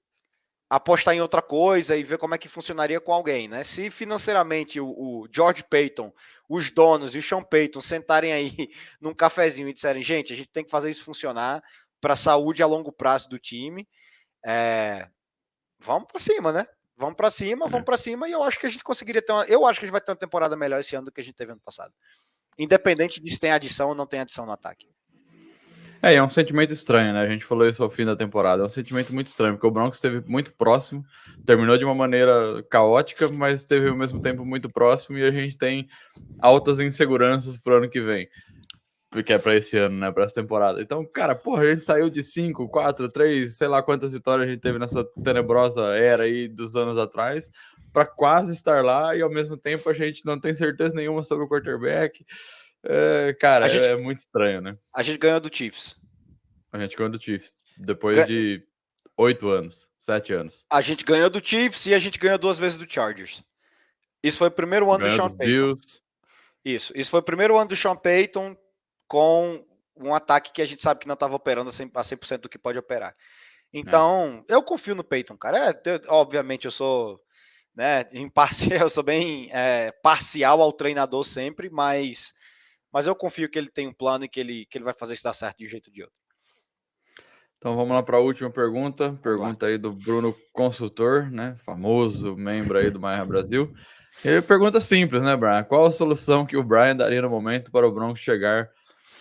Speaker 2: apostar em outra coisa e ver como é que funcionaria com alguém, né? Se financeiramente o George Payton, os donos e o Sean Payton sentarem aí num cafezinho e disserem, gente, a gente tem que fazer isso funcionar para a saúde a longo prazo do time, vamos para cima, né? Vamos para cima, e eu acho que a gente conseguiria eu acho que a gente vai ter uma temporada melhor esse ano do que a gente teve ano passado. Independente de se tem adição ou não tem adição no ataque.
Speaker 1: É um sentimento estranho, né? A gente falou isso ao fim da temporada. É um sentimento muito estranho, porque o Broncos esteve muito próximo, terminou de uma maneira caótica, mas esteve ao mesmo tempo muito próximo, e a gente tem altas inseguranças pro ano que vem. Porque é para esse ano, né? Para essa temporada. Então, cara, porra, a gente saiu de 5, 4, 3, sei lá quantas vitórias a gente teve nessa tenebrosa era aí dos anos atrás, para quase estar lá, e ao mesmo tempo a gente não tem certeza nenhuma sobre o quarterback. Cara, é muito estranho, né?
Speaker 2: A gente ganhou do Chiefs.
Speaker 1: A gente ganhou do Chiefs depois de 8 anos, 7 anos.
Speaker 2: A gente ganhou do Chiefs e a gente ganhou 2 vezes do Chargers. Isso foi o primeiro ano do Sean Payton. Isso foi o primeiro ano do Sean Payton com um ataque que a gente sabe que não estava operando a 100% do que pode operar. Então, eu confio no Payton, cara. Obviamente, eu sou, né, imparcial, eu sou bem parcial ao treinador sempre, mas eu confio que ele tem um plano e que ele vai fazer isso dar certo de um jeito ou de outro.
Speaker 1: Então vamos lá para a última pergunta. Pergunta aí do Bruno Consultor, né? Famoso membro aí do Maia Brasil. E pergunta simples, né, Brian? Qual a solução que o Brian daria no momento para o Broncos chegar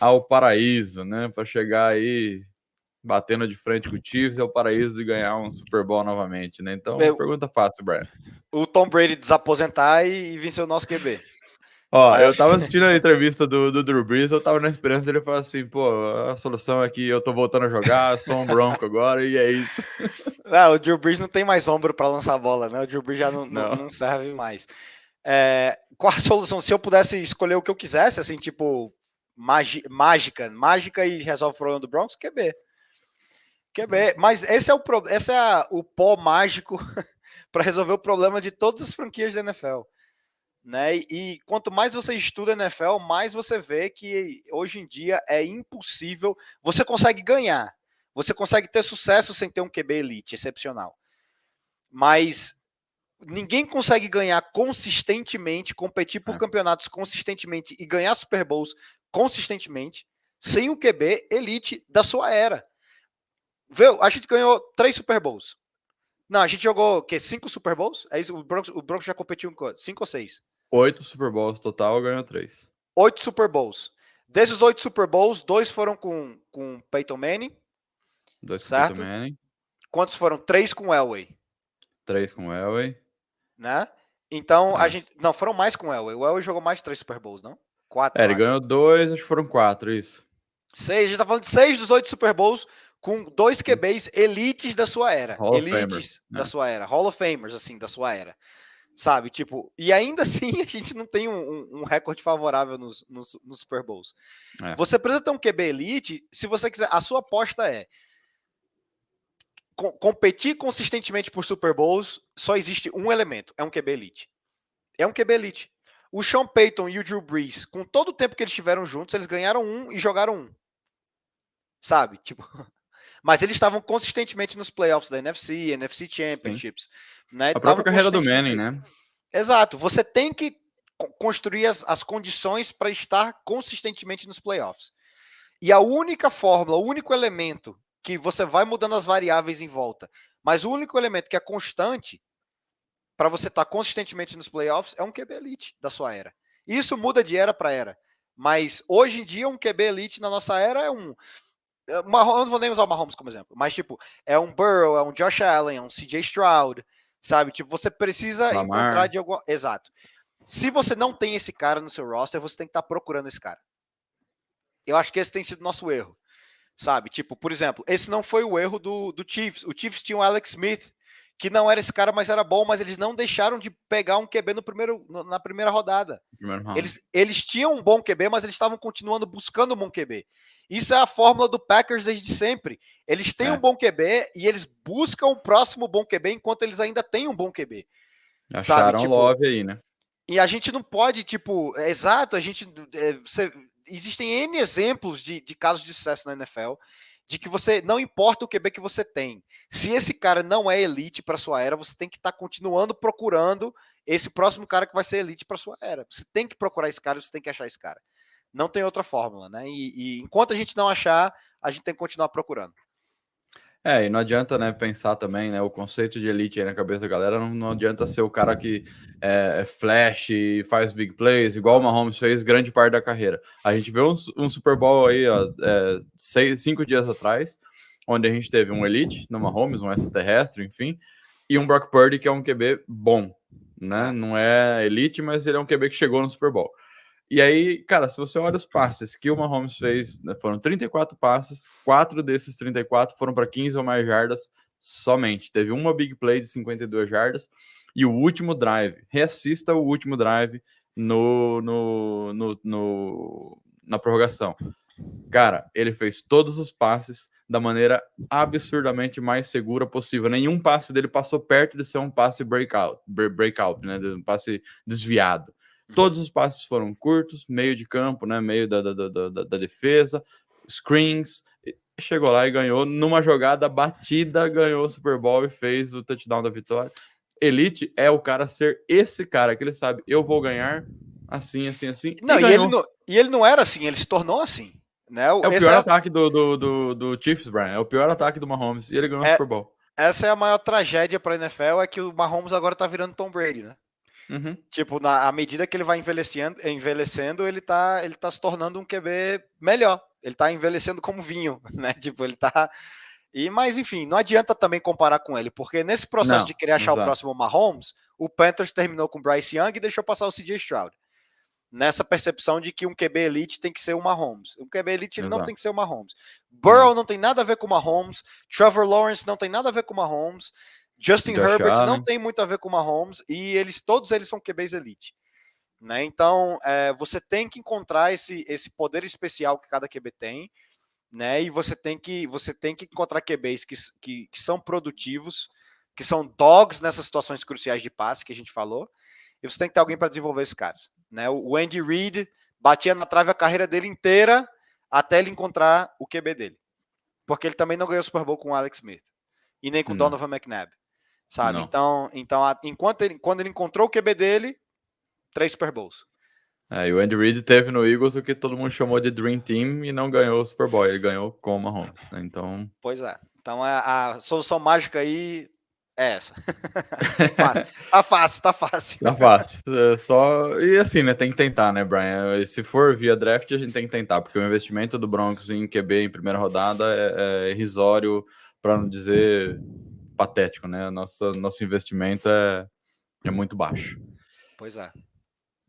Speaker 1: ao paraíso, né? Para chegar aí batendo de frente com o Chiefs e ao paraíso de ganhar um Super Bowl novamente, né? Então, pergunta fácil, Brian.
Speaker 2: O Tom Brady desaposentar e vencer o nosso QB.
Speaker 1: Ó, eu tava assistindo a entrevista do Drew Brees, eu tava na esperança dele falar assim, pô, a solução é que eu tô voltando a jogar, sou um Bronco agora e é isso.
Speaker 2: Não, o Drew Brees não tem mais ombro para lançar bola, né? O Drew Brees já não serve mais. Qual a solução? Se eu pudesse escolher o que eu quisesse, assim, tipo, mágica e resolve o problema do Broncos, QB. Mas esse é o pó mágico para resolver o problema de todas as franquias da NFL. Né? E quanto mais você estuda NFL, mais você vê que hoje em dia é impossível. Você consegue ganhar, você consegue ter sucesso sem ter um QB elite excepcional, mas ninguém consegue ganhar consistentemente, competir por campeonatos consistentemente e ganhar Super Bowls consistentemente sem um QB elite da sua era. Viu? A gente ganhou 3 Super Bowls. Não, a gente jogou 5 Super Bowls? É isso, o Broncos já competiu em 5 ou 6?
Speaker 1: 8 Super Bowls total, ganhou 3.
Speaker 2: 8 Super Bowls. Desses 8 Super Bowls, 2 foram com Peyton Manning.
Speaker 1: 2 com
Speaker 2: certo?
Speaker 1: Peyton Manning.
Speaker 2: Quantos foram? 3 com Elway.
Speaker 1: 3 com Elway.
Speaker 2: Né? Então, a gente... Não, foram mais com Elway. O Elway jogou mais de 3 Super Bowls, não? 4,
Speaker 1: ele ganhou 2, acho que foram 4, isso.
Speaker 2: 6, a gente tá falando de 6 dos 8 Super Bowls com 2 QBs elites da sua era.
Speaker 1: Hall
Speaker 2: elites da sua era. Hall of Famers, assim, da sua era. Sabe, tipo, e ainda assim a gente não tem um recorde favorável nos Super Bowls. Você precisa ter um QB elite, se você quiser, a sua aposta é competir consistentemente por Super Bowls, só existe um elemento, é um QB elite. É um QB elite. O Sean Payton e o Drew Brees, com todo o tempo que eles estiveram juntos, eles ganharam um e jogaram um. Sabe, tipo... Mas eles estavam consistentemente nos playoffs da NFC, NFC Championships. Né?
Speaker 1: A própria carreira do Manning, né?
Speaker 2: Exato. Você tem que construir as condições para estar consistentemente nos playoffs. E a única fórmula, o único elemento que você vai mudando as variáveis em volta, mas o único elemento que é constante para você estar consistentemente nos playoffs é um QB elite da sua era. Isso muda de era para era. Mas hoje em dia, um QB elite na nossa era é um. Eu não vou nem usar o Mahomes como exemplo, mas tipo, é um Burrow, é um Josh Allen, é um CJ Stroud, sabe? Tipo, você precisa encontrar de alguma. Exato. Se você não tem esse cara no seu roster, você tem que estar procurando esse cara. Eu acho que esse tem sido o nosso erro, sabe? Tipo, por exemplo, esse não foi o erro do Chiefs. O Chiefs tinha o Alex Smith, que não era esse cara, mas era bom, mas eles não deixaram de pegar um QB na primeira rodada. Eles tinham um bom QB, mas eles estavam continuando buscando um bom QB. Isso é a fórmula do Packers desde sempre. Eles têm um bom QB e eles buscam o próximo bom QB enquanto eles ainda têm um bom QB.
Speaker 1: Acharam tipo, love aí, né?
Speaker 2: E a gente não pode, tipo, exato, a gente... existem N exemplos de casos de sucesso na NFL, de que você não importa o QB que você tem. Se esse cara não é elite para sua era, você tem que estar continuando procurando esse próximo cara que vai ser elite para sua era. Você tem que procurar esse cara, você tem que achar esse cara. Não tem outra fórmula, né? E enquanto a gente não achar, a gente tem que continuar procurando.
Speaker 1: E não adianta, né, pensar também, né, o conceito de elite aí na cabeça da galera, não adianta ser o cara que é flash e faz big plays, igual o Mahomes fez grande parte da carreira. A gente vê um Super Bowl aí, 5 dias atrás, onde a gente teve um elite no Mahomes, um extraterrestre, enfim, e um Brock Purdy, que é um QB bom, né, não é elite, mas ele é um QB que chegou no Super Bowl. E aí, cara, se você olha os passes que o Mahomes fez, né, foram 34 passes, 4 desses 34 foram para 15 ou mais jardas somente. Teve uma big play de 52 jardas e o último drive, reassista o último drive na prorrogação. Cara, ele fez todos os passes da maneira absurdamente mais segura possível. Nenhum passe dele passou perto de ser um passe breakout, né, um passe desviado. Todos os passes foram curtos, meio de campo, né, meio da defesa, screens. Chegou lá e ganhou numa jogada batida, ganhou o Super Bowl e fez o touchdown da vitória. Elite é o cara ser esse cara que ele sabe, eu vou ganhar assim, assim, assim.
Speaker 2: Não, e ele não era assim, ele se tornou assim. Né?
Speaker 1: É o pior ataque do Chiefs, Brian. É o pior ataque do Mahomes e ele ganhou o Super Bowl.
Speaker 2: Essa é a maior tragédia para a NFL, é que o Mahomes agora tá virando Tom Brady, né?
Speaker 1: Uhum.
Speaker 2: Tipo, à medida que ele vai envelhecendo, ele tá se tornando um QB melhor. Ele tá envelhecendo como vinho, né? Tipo, ele tá... Mas, enfim, não adianta também comparar com ele, porque nesse processo de querer achar o próximo Mahomes, o Panthers terminou com o Bryce Young e deixou passar o CJ Stroud. Nessa percepção de que um QB elite tem que ser o Mahomes. Um QB elite ele não tem que ser o Mahomes. Burrow não tem nada a ver com o Mahomes. Trevor Lawrence não tem nada a ver com o Mahomes. Justin Herbert não tem muito a ver com o Mahomes. E todos eles são QBs elite. Né? Então, você tem que encontrar esse poder especial que cada QB tem. Né? E você tem que encontrar QBs que são produtivos, que são dogs nessas situações cruciais de passe que a gente falou. E você tem que ter alguém para desenvolver esses caras. Né? O Andy Reid batia na trave a carreira dele inteira até ele encontrar o QB dele. Porque ele também não ganhou o Super Bowl com o Alex Smith. E nem com o Donovan McNabb. Sabe? Então quando ele encontrou o QB dele, 3 Super Bowls.
Speaker 1: E o Andy Reid teve no Eagles o que todo mundo chamou de Dream Team e não ganhou o Super Bowl. Ele ganhou com o Mahomes. Né? Então...
Speaker 2: Pois é. Então a solução mágica aí é essa. Tá fácil.
Speaker 1: Tá fácil. E assim, né? Tem que tentar, né, Brian? Se for via draft, a gente tem que tentar, porque o investimento do Broncos em QB em primeira rodada é irrisório, para não dizer patético, né? Nosso investimento é muito baixo.
Speaker 2: Pois é.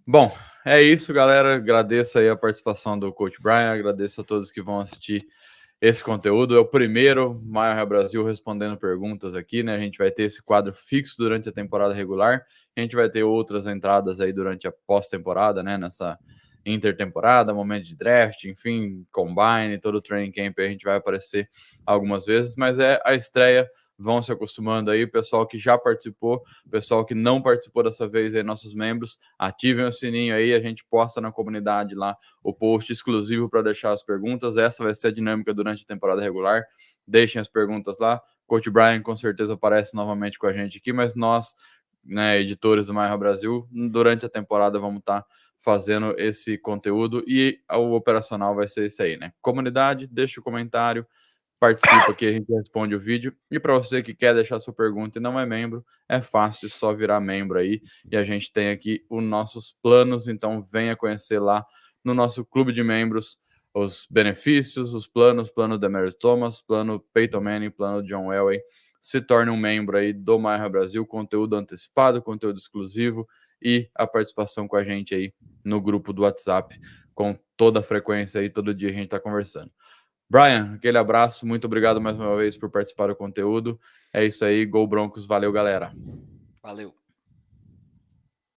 Speaker 1: Bom, é isso, galera. Agradeço aí a participação do Coach Brian, agradeço a todos que vão assistir esse conteúdo. É o primeiro Maior Brasil respondendo perguntas aqui, né? A gente vai ter esse quadro fixo durante a temporada regular. A gente vai ter outras entradas aí durante a pós-temporada, né? Nessa intertemporada, momento de draft, enfim, combine, todo o training camp, a gente vai aparecer algumas vezes, mas é a estreia vão se acostumando aí, pessoal que já participou, pessoal que não participou dessa vez aí, nossos membros, ativem o sininho aí, a gente posta na comunidade lá o post exclusivo para deixar as perguntas, essa vai ser a dinâmica durante a temporada regular, deixem as perguntas lá, Coach Brian com certeza aparece novamente com a gente aqui, mas nós, né, editores do Marra Brasil, durante a temporada vamos estar fazendo esse conteúdo e o operacional vai ser esse aí, né? Comunidade, deixa o comentário, participa aqui, a gente responde o vídeo. E para você que quer deixar sua pergunta e não é membro, é fácil, só virar membro aí. E a gente tem aqui os nossos planos, então venha conhecer lá no nosso clube de membros os benefícios, os planos, plano Demetrius Thomas, plano Peyton Manning, plano John Elway. Se torne um membro aí do Marra Brasil, conteúdo antecipado, conteúdo exclusivo e a participação com a gente aí no grupo do WhatsApp com toda a frequência aí, todo dia a gente está conversando. Brian, aquele abraço, muito obrigado mais uma vez por participar do conteúdo. É isso aí, Gol Broncos, valeu galera.
Speaker 2: Valeu.